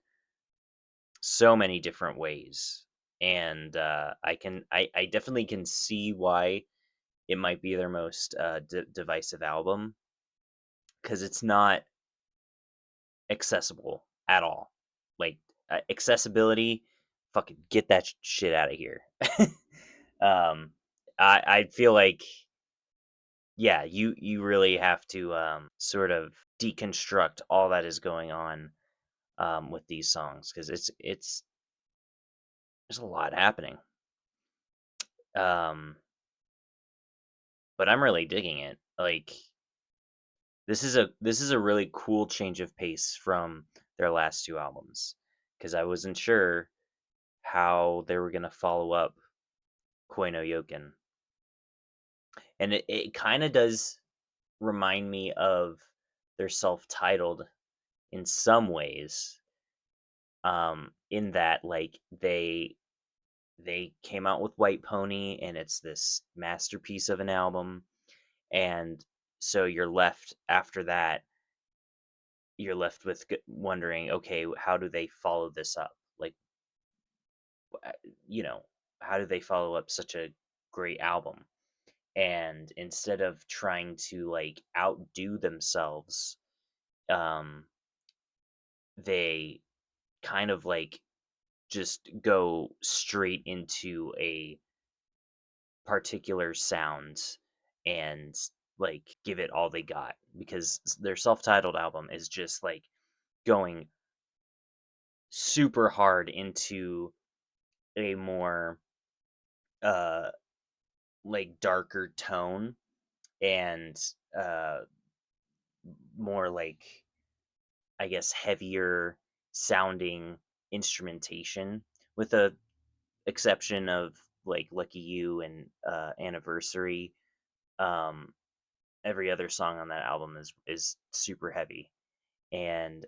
so many different ways, and I definitely can see why it might be their most divisive album, because it's not accessible at all. Like, accessibility, fucking get that shit out of here. um, I feel like, yeah, you really have to sort of deconstruct all that is going on with these songs, because it's there's a lot happening. Um, but I'm really digging it. Like, this is a really cool change of pace from their last two albums, because I wasn't sure how they were gonna follow up Koi no Yoken, and it kind of does remind me of their self-titled in some ways. In that, like, they came out with White Pony, and it's this masterpiece of an album, and so you're left with wondering, okay, how do they follow this up? Like, uh, you know, how do they follow up such a great album? And instead of trying to, like, outdo themselves, um, they kind of, like, just go straight into a particular sound and, like, give it all they got, because their self-titled album is just, like, going super hard into a more uh like darker tone, and uh more, like, I guess, heavier sounding instrumentation, with the exception of, like, Lucky You and Anniversary. um every other song on that album is super heavy, and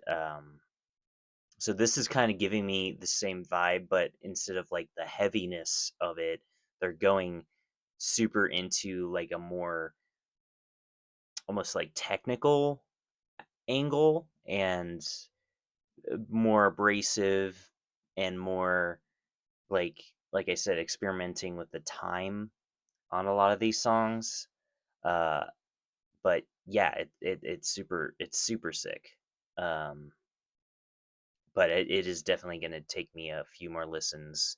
so this is kind of giving me the same vibe, but instead of, like, the heaviness of it, they're going super into, like, a more almost, like, technical angle, and more abrasive, and more, like I said, experimenting with the time on a lot of these songs. Uh, but yeah, it's super sick. Um, but it is definitely going to take me a few more listens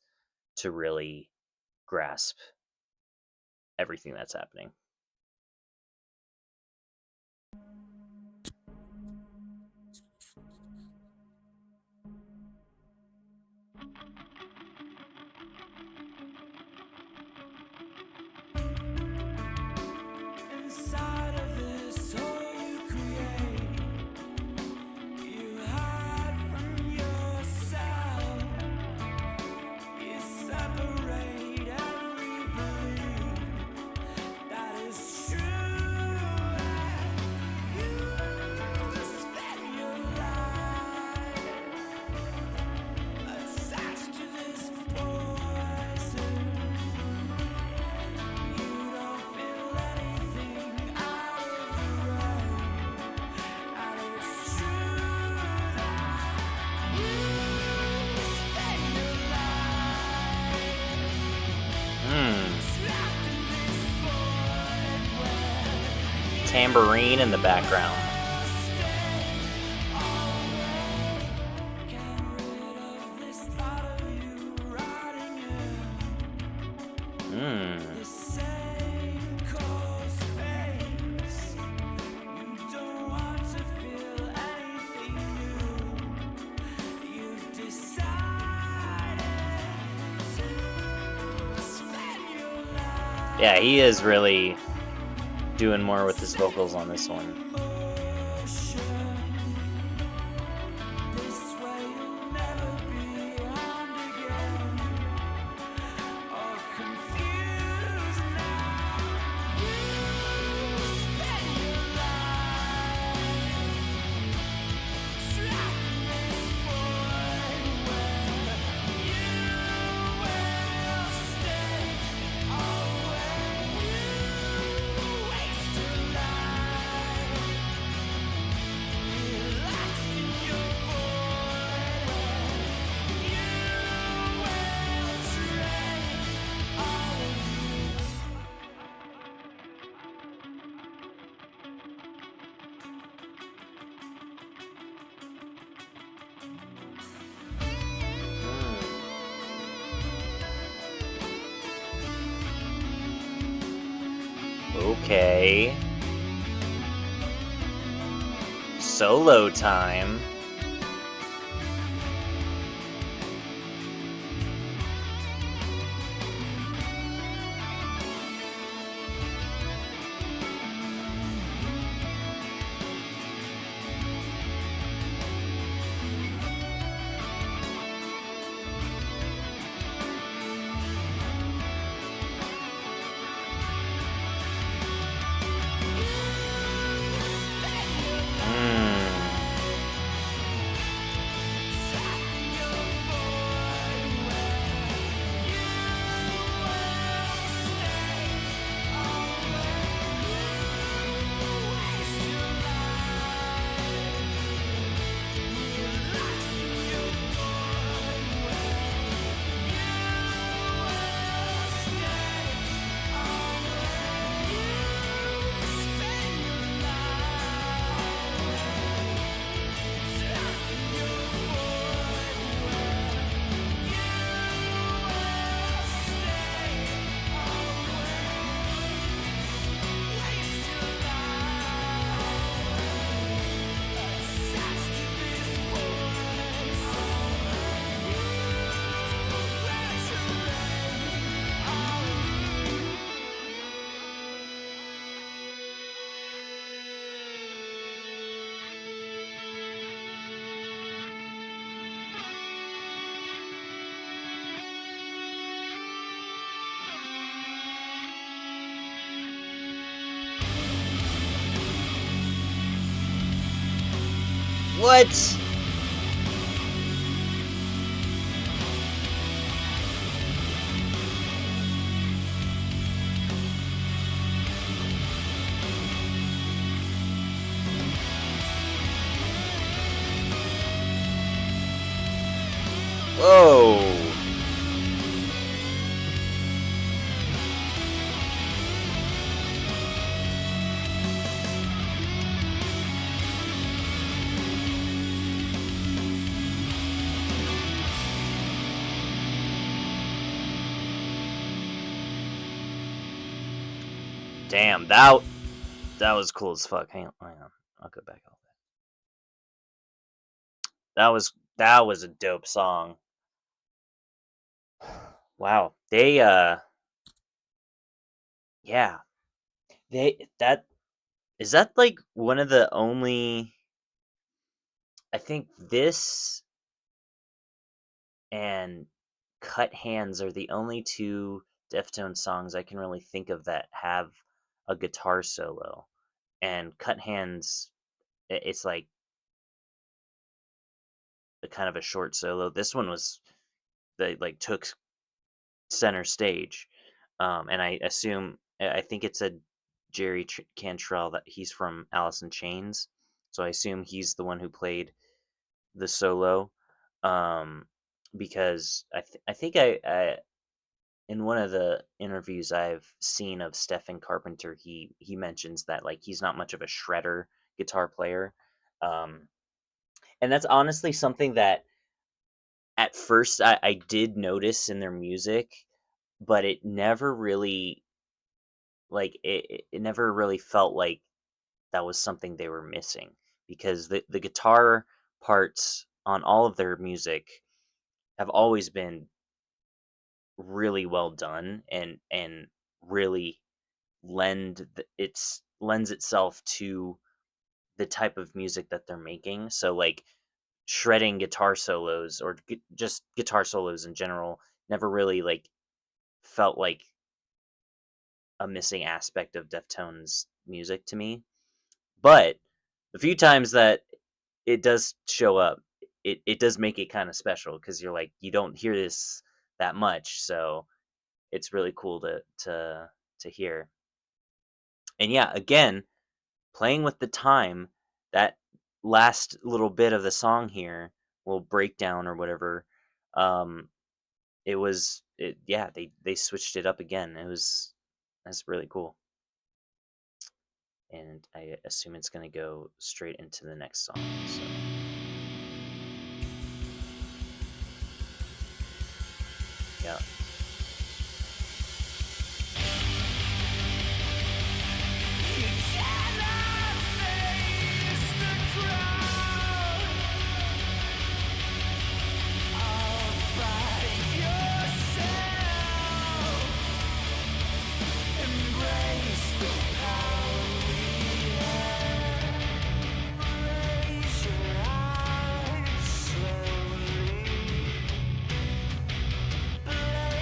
to really grasp everything that's happening. Inside of this hole you create, you hide from yourself. You separate every belief that tambourine in the background. Hmm. Yeah, he is really doing more with his vocals on this one. Okay. Solo time. What? Whoa. Damn, that was cool as fuck. Hang on. I'll go back on that. That was a dope song. Wow. They yeah. That is that like one of the only, I think this and Cut Hands are the only two Deftones songs I can really think of that have a guitar solo. And Cut Hands, it's like a kind of a short solo. This one was, they like took center stage. And I think it said Jerry Cantrell that he's from Alice in Chains, so I assume he's the one who played the solo. Because I think in one of the interviews I've seen of Stephen Carpenter, he mentions that like he's not much of a shredder guitar player, um, and that's honestly something that at first I did notice in their music, but it never really it never really felt like that was something they were missing, because the guitar parts on all of their music have always been really well done, and really lends itself to the type of music that they're making. So like shredding guitar solos, or just guitar solos in general, never really like felt like a missing aspect of Deftones music to me. But the few times that it does show up, it does make it kind of special, because you're like, you don't hear this that much, so it's really cool to hear. And yeah, again, playing with the time, that last little bit of the song here, little breakdown or whatever, um, yeah, they switched it up again. That's really cool. And I assume it's gonna go straight into the next song. So yeah. You cannot face the crowd all by yourself. Embrace the power we have. Raise your eyes slowly. Bless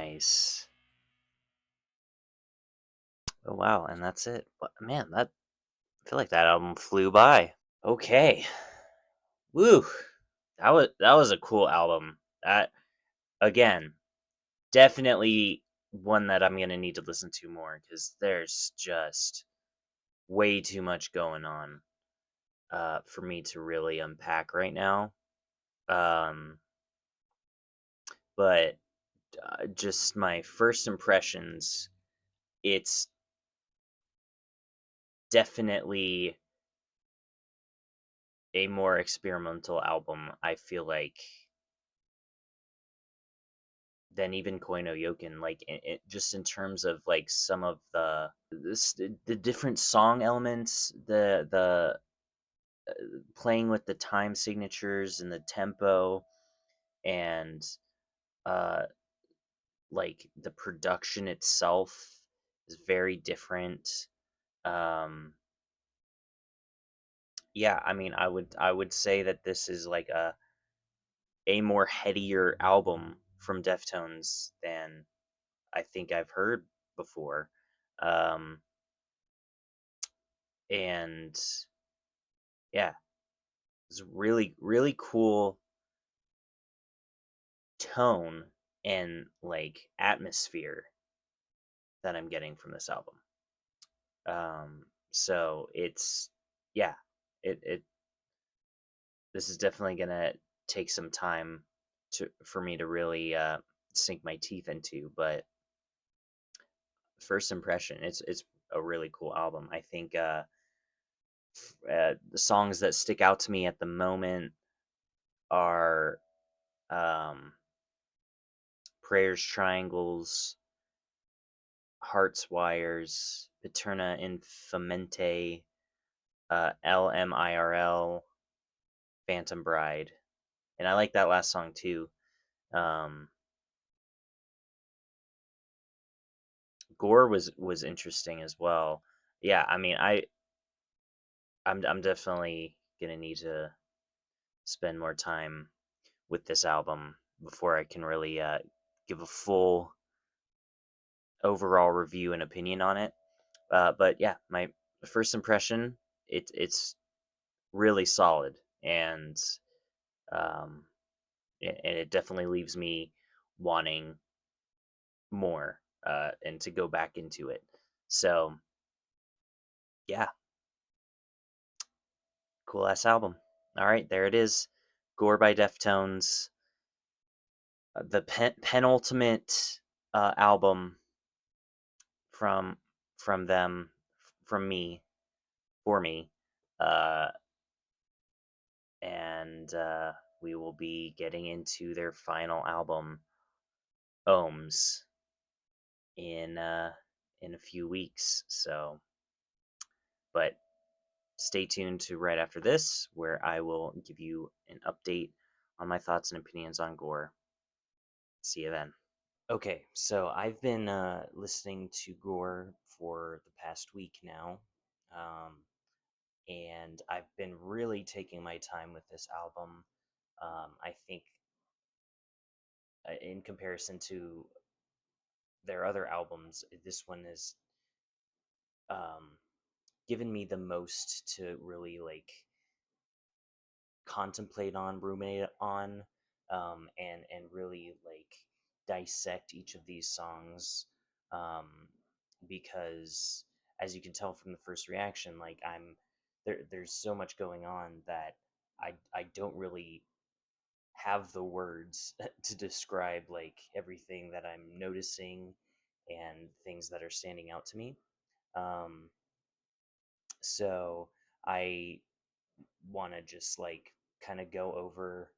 Nice. Oh wow, and that's it. Man, that I feel like that album flew by. Okay. Woo. That was a cool album. That again, definitely one that I'm gonna need to listen to more because there's just way too much going on for me to really unpack right now. Um, but just my first impressions, it's definitely a more experimental album. I feel like than even Koi no Yoken, like just in terms of like some of the different song elements, the playing with the time signatures and the tempo, and uh like the production itself is very different. Um yeah, I mean, I would say that this is like a more headier album from Deftones than I think I've heard before. Um and yeah, it's really really cool tone and like atmosphere that I'm getting from this album. So it's yeah, it this is definitely gonna take some time to for me to really sink my teeth into. But first impression, it's a really cool album. I think the songs that stick out to me at the moment are um, Prayers Triangles, Hearts Wires, Paterna Infamante, LMIRL, Phantom Bride. And I like that last song too. Um, Gore was interesting as well. Yeah, I mean, I'm definitely gonna need to spend more time with this album before I can really give a full overall review and opinion on it. But yeah, my first impression, it's really solid, and um, and it definitely leaves me wanting more and to go back into it. So yeah, cool ass album. All right, there it is. Gore by Deftones, the penultimate album from from them, from me, for me, uh, and we will be getting into their final album, Ohms, in a few weeks. So, but stay tuned to right after this, where I will give you an update on my thoughts and opinions on Gore. See you then. Okay, so I've been listening to Gore for the past week now, um, and I've been really taking my time with this album. I think, in comparison to their other albums, this one has um, given me the most to really like contemplate on, ruminate on, and really like dissect each of these songs, um, because as you can tell from the first reaction, like there's so much going on that I don't really have the words to describe like everything that I'm noticing and things that are standing out to me. Um, so I want to just like kind of go over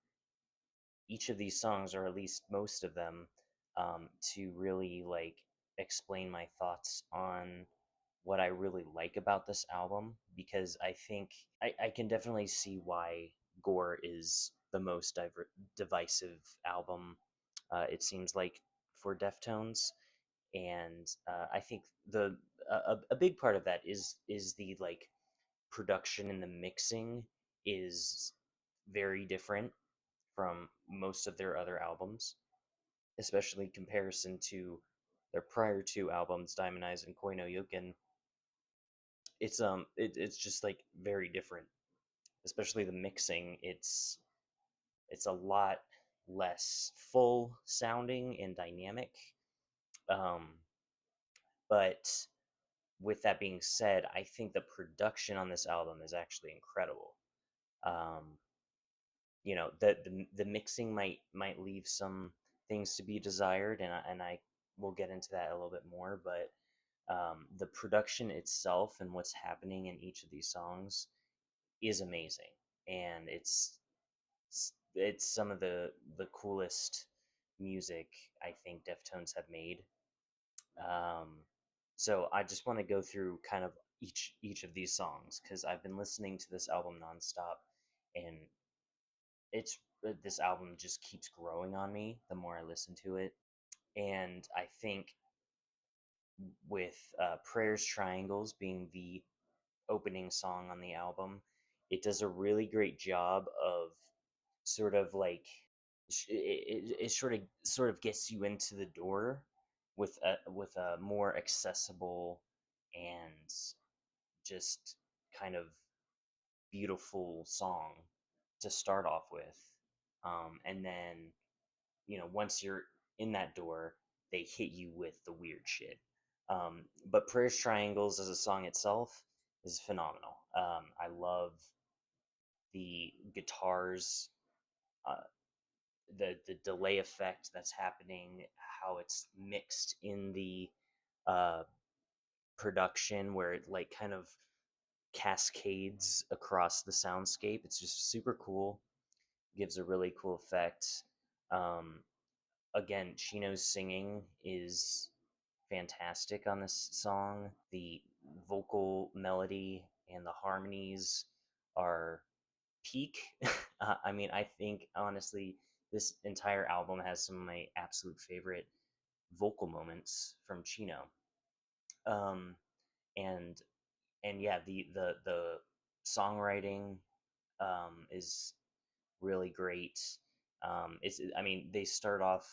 each of these songs, or at least most of them, to really like explain my thoughts on what I really like about this album, because I think I can definitely see why Gore is the most divisive album, it seems like, for Deftones. And I think a big part of that is the like production and the mixing is very different from most of their other albums. especially in comparison to their prior two albums, Diamond Eyes and Koi no Yoken. It's just like very different, especially the mixing. It's a lot less full sounding and dynamic. Um, but with that being said, I think the production on this album is actually incredible. Um, the mixing might leave some things to be desired, and I will get into that a little bit more. But the production itself and what's happening in each of these songs is amazing, and it's some of the coolest music I think Deftones have made. Um, so I just want to go through kind of each of these songs because I've been listening to this album nonstop, and it's this album just keeps growing on me the more I listen to it. And I think with Prayers Triangles being the opening song on the album, it does a really great job of sort of like it sort of gets you into the door with a more accessible and just kind of beautiful song to start off with, and then once you're in that door, they hit you with the weird shit. But Prayers Triangles as a song itself is phenomenal. I love the guitars, uh, the delay effect that's happening, how it's mixed in the uh, production, where it like kind of cascades across the soundscape. It's just super cool. Gives a really cool effect. Um, Again, Chino's singing is fantastic on this song. The vocal melody and the harmonies are peak. I mean, I think honestly, this entire album has some of my absolute favorite vocal moments from Chino. Um, and and yeah, the songwriting is really great. It's I mean, they start off.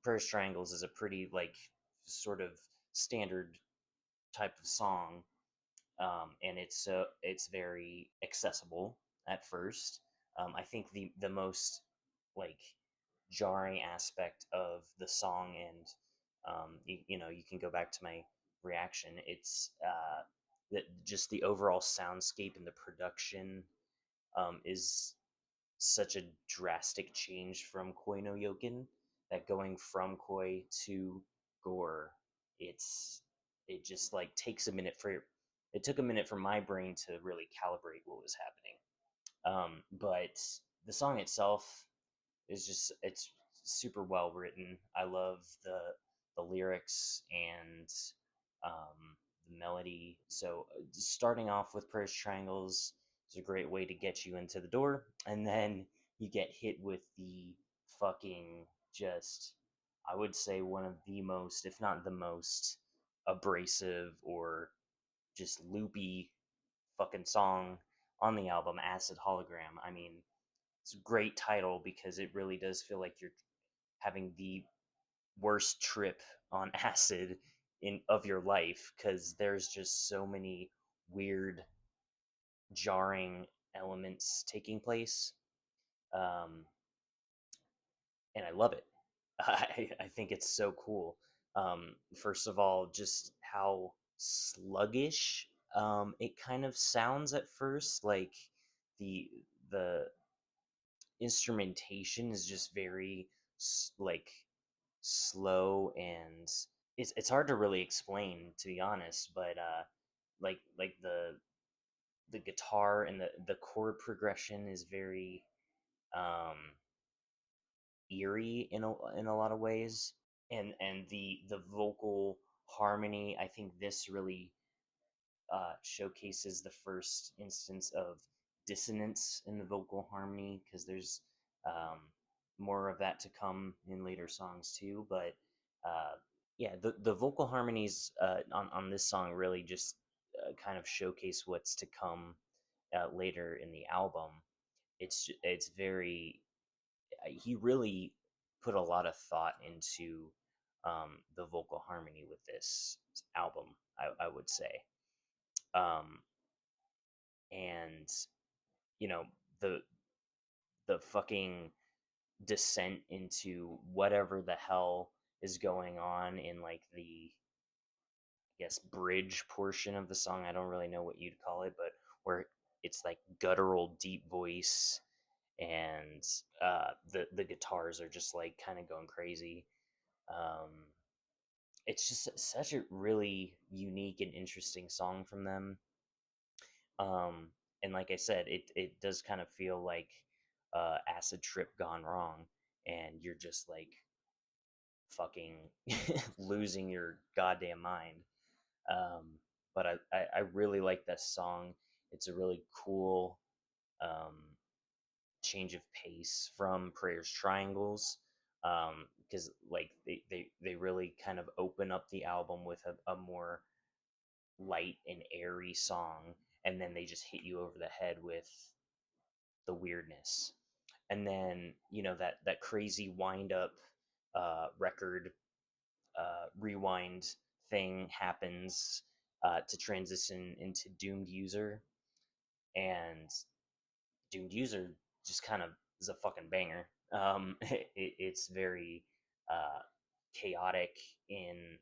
Prayers Triangles is a pretty like sort of standard type of song, and it's very accessible at first. I think the most like jarring aspect of the song, and you can go back to my reaction. It's that just the overall soundscape and the production is such a drastic change from Koi no Yoken that going from Koi to Gore, it's it just like takes a minute for it took a minute for my brain to really calibrate what was happening. But the song itself is just it's super well written. I love the lyrics and the melody. So starting off with Prayers Triangles is a great way to get you into the door, and then you get hit with the fucking just I would say one of the most, if not the most, abrasive or just loopy fucking song on the album, Acid Hologram. I mean, it's a great title because it really does feel like you're having the worst trip on acid in of your life because there's just so many weird, jarring elements taking place, um, and I love it. I think it's so cool. First of all, just how sluggish it kind of sounds at first, like the instrumentation is just very like slow, and it's hard to really explain, to be honest. But like the guitar and the chord progression is very um eerie in a lot of ways, and the vocal harmony, I think this really showcases the first instance of dissonance in the vocal harmony, because there's um, more of that to come in later songs too. But uh, yeah, the vocal harmonies on this song really just kind of showcase what's to come later in the album. It's very he really put a lot of thought into the vocal harmony with this album, I would say. Um, and you know, the fucking descent into whatever the hell is going on in like the, I guess, bridge portion of the song. I don't really know what you'd call it, but where it's like guttural deep voice, and the guitars are just like kind of going crazy. Um, it's just such a really unique and interesting song from them. Um, and like I said, it does kind of feel like acid trip gone wrong, and you're just like fucking losing your goddamn mind. Um, but I really like this song. It's a really cool um, change of pace from Prayers Triangles, because like they really kind of open up the album with a more light and airy song, and then they just hit you over the head with the weirdness. And then that crazy wind up record rewind thing happens to transition into Doomed User, and Doomed User just kind of is a fucking banger. It's very uh, chaotic in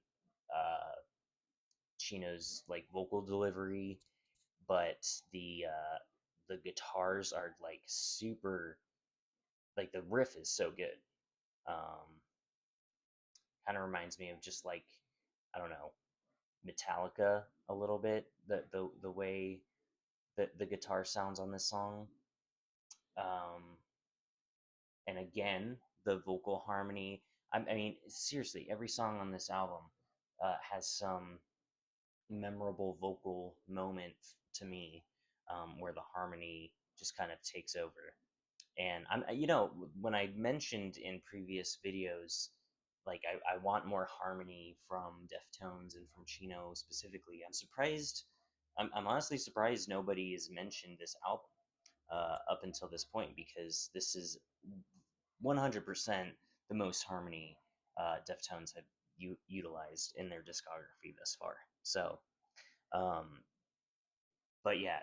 uh, Chino's like vocal delivery, but the guitars are like super, like the riff is so good. Um, Kind of reminds me of just like, I don't know, Metallica a little bit. The way that the guitar sounds on this song. Um, and again, the vocal harmony. I mean, seriously, every song on this album has some memorable vocal moment to me, where the harmony just kind of takes over. And when I mentioned in previous videos, like I want more harmony from Deftones and from Chino specifically. I'm surprised. I'm honestly surprised nobody has mentioned this album up until this point, because this is 100% the most harmony Deftones have utilized in their discography thus far. So, um, but yeah,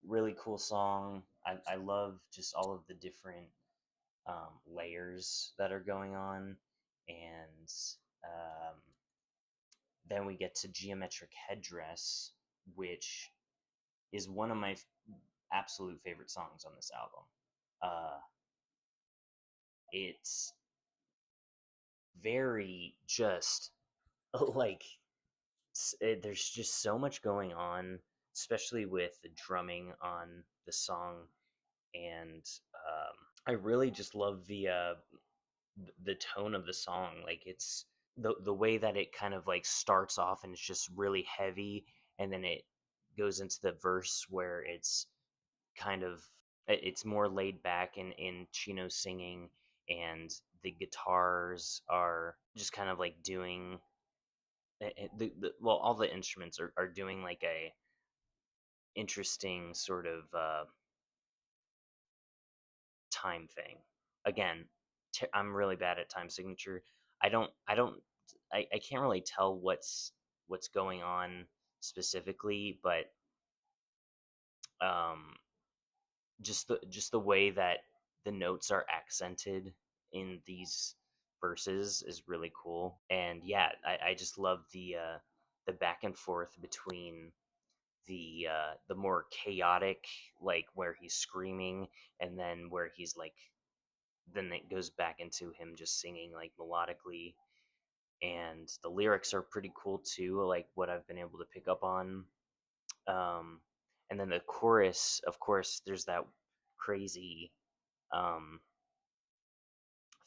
really cool song. I love just all of the different layers that are going on, and um, then we get to Geometric Headdress, which is one of my absolute favorite songs on this album. Uh, it's very just like there's just so much going on, especially with the drumming on the song, and I really just love the tone of the song. Like it's the way that it kind of like starts off and it's just really heavy, and then it goes into the verse where it's kind of it's more laid back in Chino singing, and the guitars are just kind of like doing well, all the instruments are doing like a interesting sort of time thing. Again, I'm really bad at time signature. I can't really tell what's going on specifically, but um, just the way that the notes are accented in these verses is really cool. And yeah, I just love the back and forth between the more chaotic, like where he's screaming, and then where he's like, then it goes back into him just singing like melodically. And the lyrics are pretty cool too, like what I've been able to pick up on. um and then the chorus, of course, there's that crazy um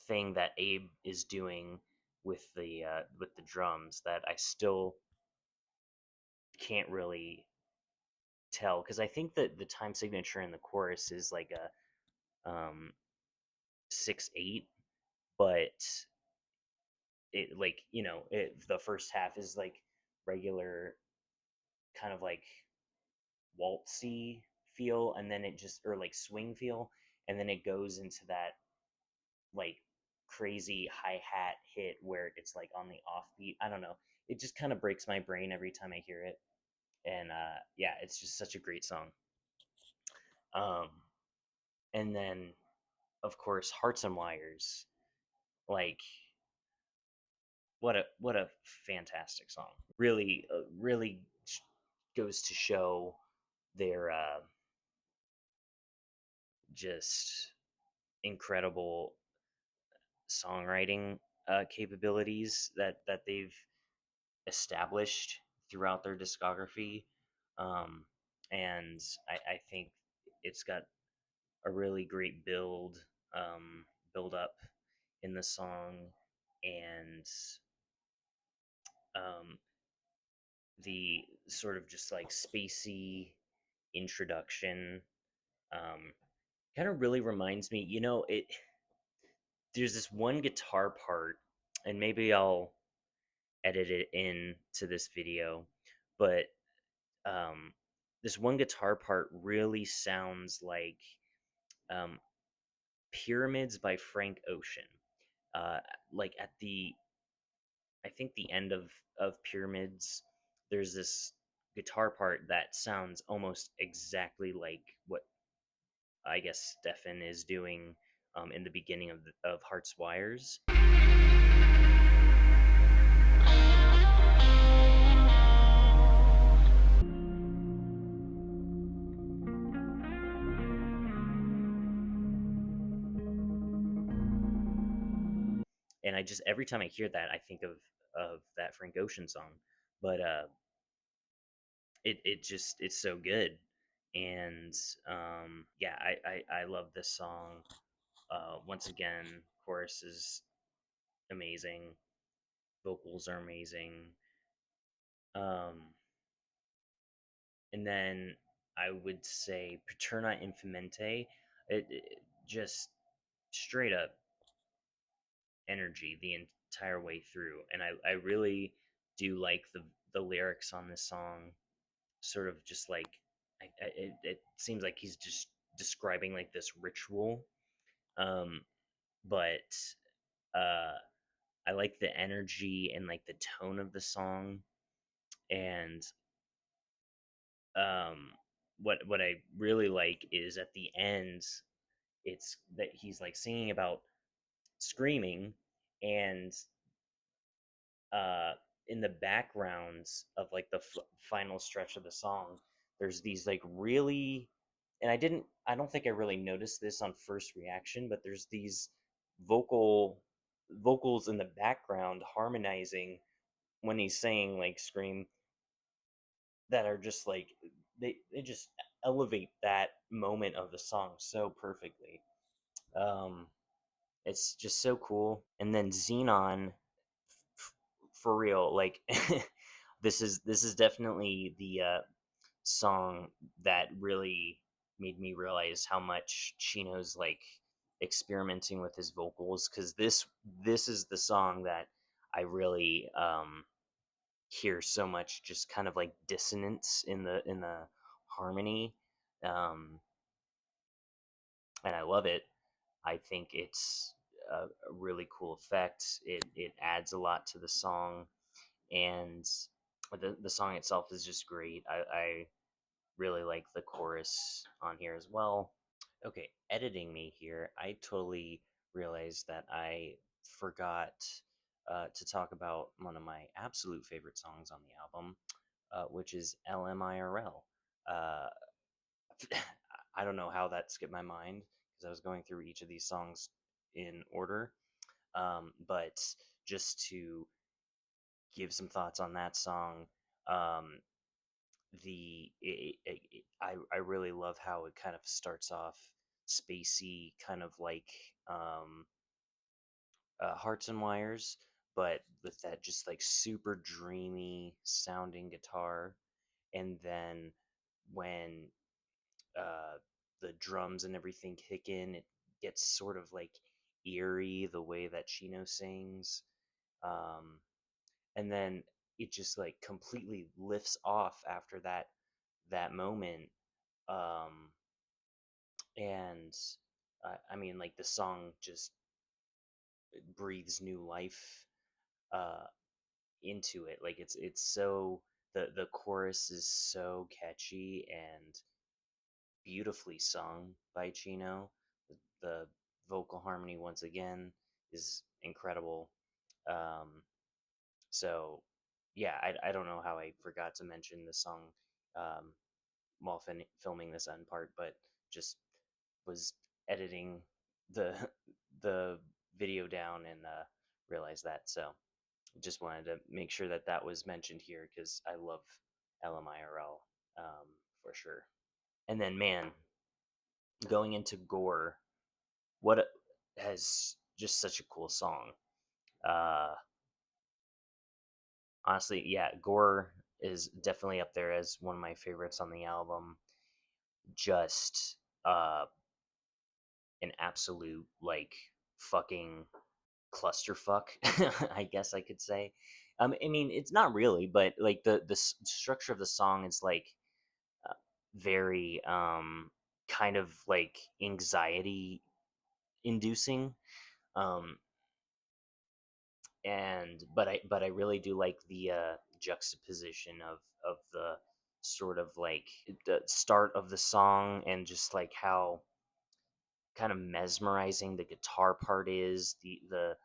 thing that Abe is doing with the drums that I still can't really tell, because I think that the time signature in the chorus is like a 6/8, but it, like, the first half is like regular, kind of like waltzy feel, and then it just, or like swing feel, and then it goes into that like crazy hi-hat hit where it's like on the offbeat. I don't know. It just kind of breaks my brain every time I hear it. And yeah, it's just such a great song. Um, and then of course Hearts and Wires. Like what a fantastic song. Really really goes to show their just incredible songwriting capabilities that they've established throughout their discography. Um, and I think it's got a really great build up in the song, and um, the sort of just like spacey introduction kind of really reminds me, it there's this one guitar part, and maybe I'll edit it in to this video, but um, this one guitar part really sounds like um, Pyramids by Frank Ocean. Uh, like at I think the end of Pyramids, there's this guitar part that sounds almost exactly like what I guess Stefan is doing in the beginning of Heart's Wires. And I just every time I hear that, I think of that Frank Ocean song. But it just it's so good, and yeah, I love this song. Once again, chorus is amazing, vocals are amazing, um, and then I would say Paterna Infamante. It just straight up energy the entire way through, and I really do like the lyrics on this song. Sort of just like it seems like he's just describing like this ritual, um, but uh, I like the energy and like the tone of the song, and um, what I really like is at the end, it's that he's like singing about screaming, and uh, in the backgrounds of like the final stretch of the song, there's these like really, and I don't think I really noticed this on first reaction, but there's these vocals in the background harmonizing when he's saying like scream, that are just like they just elevate that moment of the song so perfectly. Um, it's just so cool. And then Xenon, for real, like this is definitely the song that really made me realize how much Chino's like experimenting with his vocals, because this is the song that I really hear so much just kind of like dissonance in the harmony, um, and I love it. I think it's a really cool effect. It adds a lot to the song, and the song itself is just great. I really like the chorus on here as well. Okay, editing me here, I totally realized that I forgot to talk about one of my absolute favorite songs on the album, which is LMIRL. Uh, I don't know how that skipped my mind because I was going through each of these songs in order. But just to give some thoughts on that song, um, I really love how it kind of starts off spacey, kind of like Hearts and Wires, but with that just like super dreamy sounding guitar, and then when uh, the drums and everything kick in, it gets sort of like eerie the way that Chino sings, um, and then it just like completely lifts off after that moment, um, and I mean like the song just breathes new life uh, into it. Like it's so the chorus is so catchy and beautifully sung by Chino. The vocal harmony once again is incredible. Um, so yeah, I don't know how I forgot to mention the song um, while filming this end part, but just was editing the the video down and realized that. So just wanted to make sure that that was mentioned here because I love LMIRL for sure. And then man, going into Gore, has just such a cool song. Uh, Honestly, yeah, Gore is definitely up there as one of my favorites on the album. Just an absolute like fucking clusterfuck, I guess I could say. I mean, it's not really, but like the structure of the song is like uh, very kind of like anxiety inducing. Um, and but I really do like the juxtaposition of the sort of like the start of the song and just like how kind of mesmerizing the guitar part is, the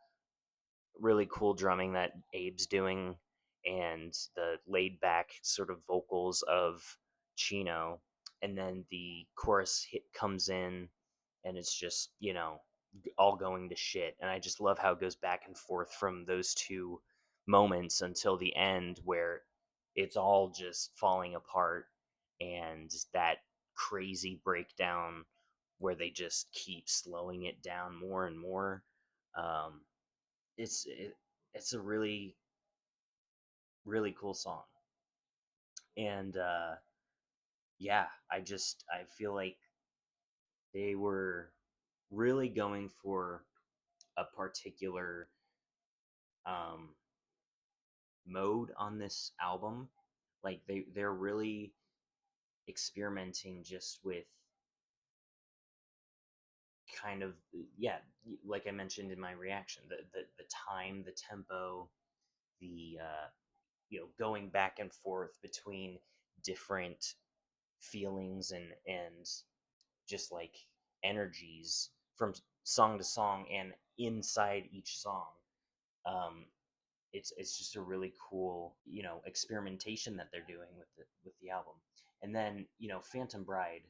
really cool drumming that Abe's doing, and the laid back sort of vocals of Chino, and then the chorus hit comes in, and it's just all going to shit, and I just love how it goes back and forth from those two moments until the end where it's all just falling apart, and that crazy breakdown where they just keep slowing it down more and more. Um, it's a really cool song, and yeah, I feel like they were really going for a particular um, mode on this album. Like they're really experimenting just with kind of, yeah, like I mentioned in my reaction, the time, the tempo, the going back and forth between different feelings and just like energies from song to song and inside each song. Um, it's just a really cool experimentation that they're doing with the album. And then Phantom Bride.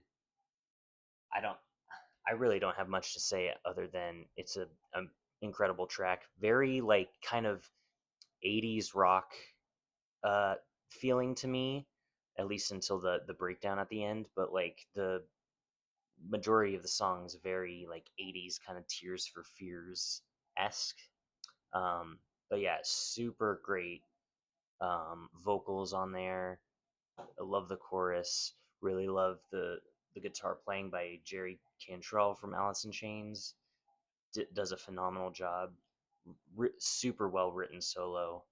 I don't. I really don't have much to say other than it's a incredible track. Very like kind of 80s rock uh, feeling to me, at least until the breakdown at the end. But like the majority of the song is very like 80s kind of Tears for Fears esque. Um, but yeah, super great vocals on there. I love the chorus. Really love the guitar playing by Jerry Cantrell from Alice in Chains. Does a phenomenal job. Super well written solo.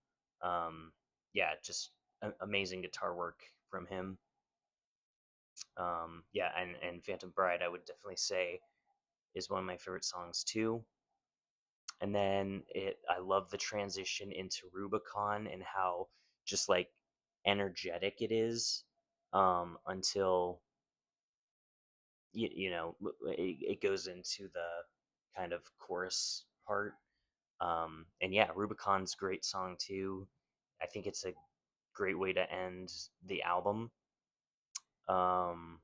Um, yeah, just amazing guitar work from him. Yeah, and Phantom Bride, I would definitely say is one of my favorite songs too. And then I love the transition into Rubicon and how just like energetic it is until it goes into the kind of chorus part. And yeah, Rubicon's a great song too. I think it's a great way to end the album. Um,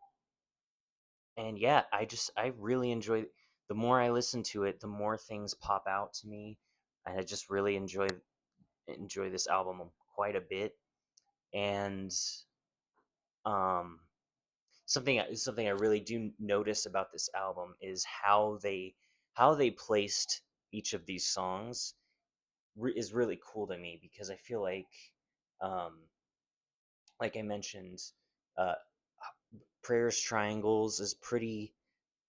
and yeah, I really enjoy. The more I listen to it, the more things pop out to me, and I just really enjoy this album quite a bit. And um, something I really do notice about this album is how they placed each of these songs is really cool to me because I feel um, like I mentioned, uh, Prayers Triangles is pretty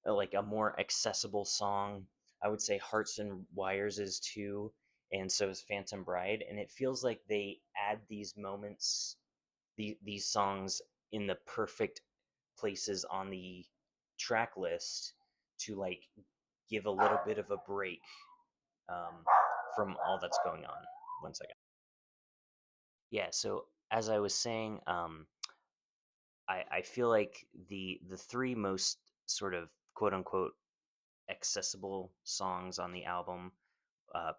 like a more accessible song. I would say Hearts and Wires is too, and so is Phantom Bride. And it feels like they add these moments, these songs in the perfect places on the track list to like give a little bit of a break um, from all that's going on. One second. Yeah, so as I was saying, I feel like the three most sort of quote unquote accessible songs on the album,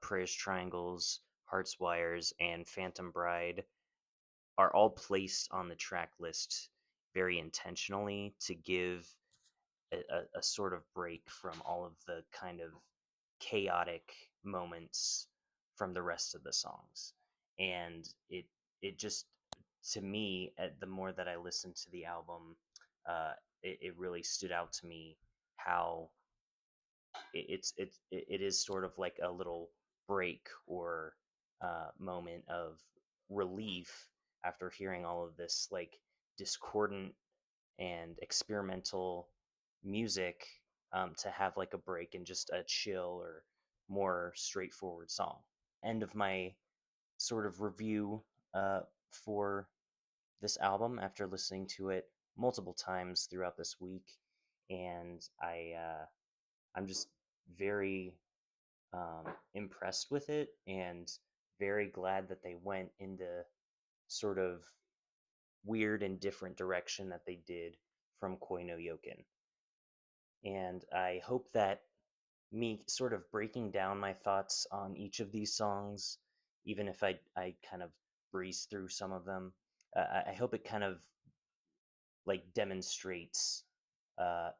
Prayers Triangles, Hearts Wires, and Phantom Bride, are all placed on the track list very intentionally to give a sort of break from all of the kind of chaotic moments from the rest of the songs. And it just, to me, the more that I listened to the album, it really stood out to me how it is sort of like a little break or moment of relief after hearing all of this like discordant and experimental music, to have like a break and just a chill or more straightforward song. End of my sort of review for this album after listening to it multiple times throughout this week, and I'm just very impressed with it and very glad that they went in the sort of weird and different direction that they did from Koi no Yokin. And I hope that me sort of breaking down my thoughts on each of these songs, even if I kind of breeze through some of them, I hope it kind of like demonstrates uh,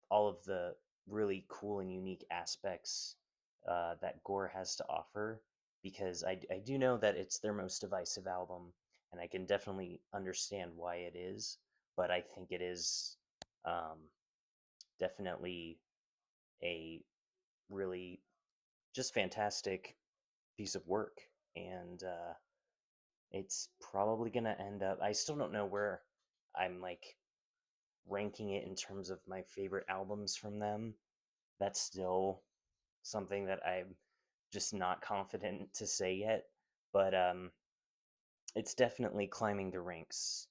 all of the really cool and unique aspects that Gore has to offer, because I do know that it's their most divisive album, and I can definitely understand why it is, but I think it is um, definitely a really just fantastic piece of work. And it's probably going to end up, I still don't know where I'm like ranking it in terms of my favorite albums from them. That's still something that I'm just not confident to say yet, but it's definitely climbing the ranks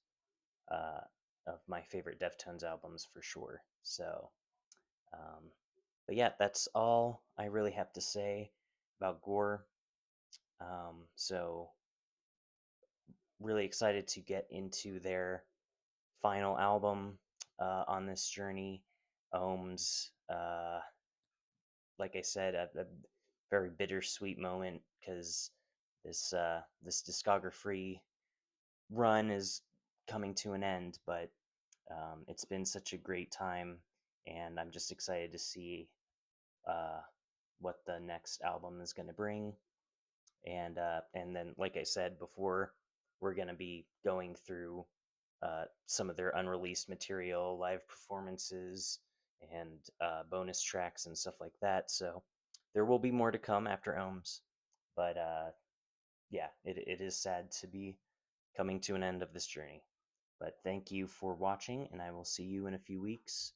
uh, of my favorite Deftones albums for sure. So, um, but yeah, that's all I really have to say about Gore. So, really excited to get into their final album on this journey. Ohms, like I said, a very bittersweet moment because this discography run is coming to an end, but it's been such a great time, and I'm just excited to see uh, what the next album is going to bring. And then, like I said before, we're going to be going through some of their unreleased material, live performances, and bonus tracks and stuff like that. So there will be more to come after Ohms, but yeah, it is sad to be coming to an end of this journey. But thank you for watching, and I will see you in a few weeks.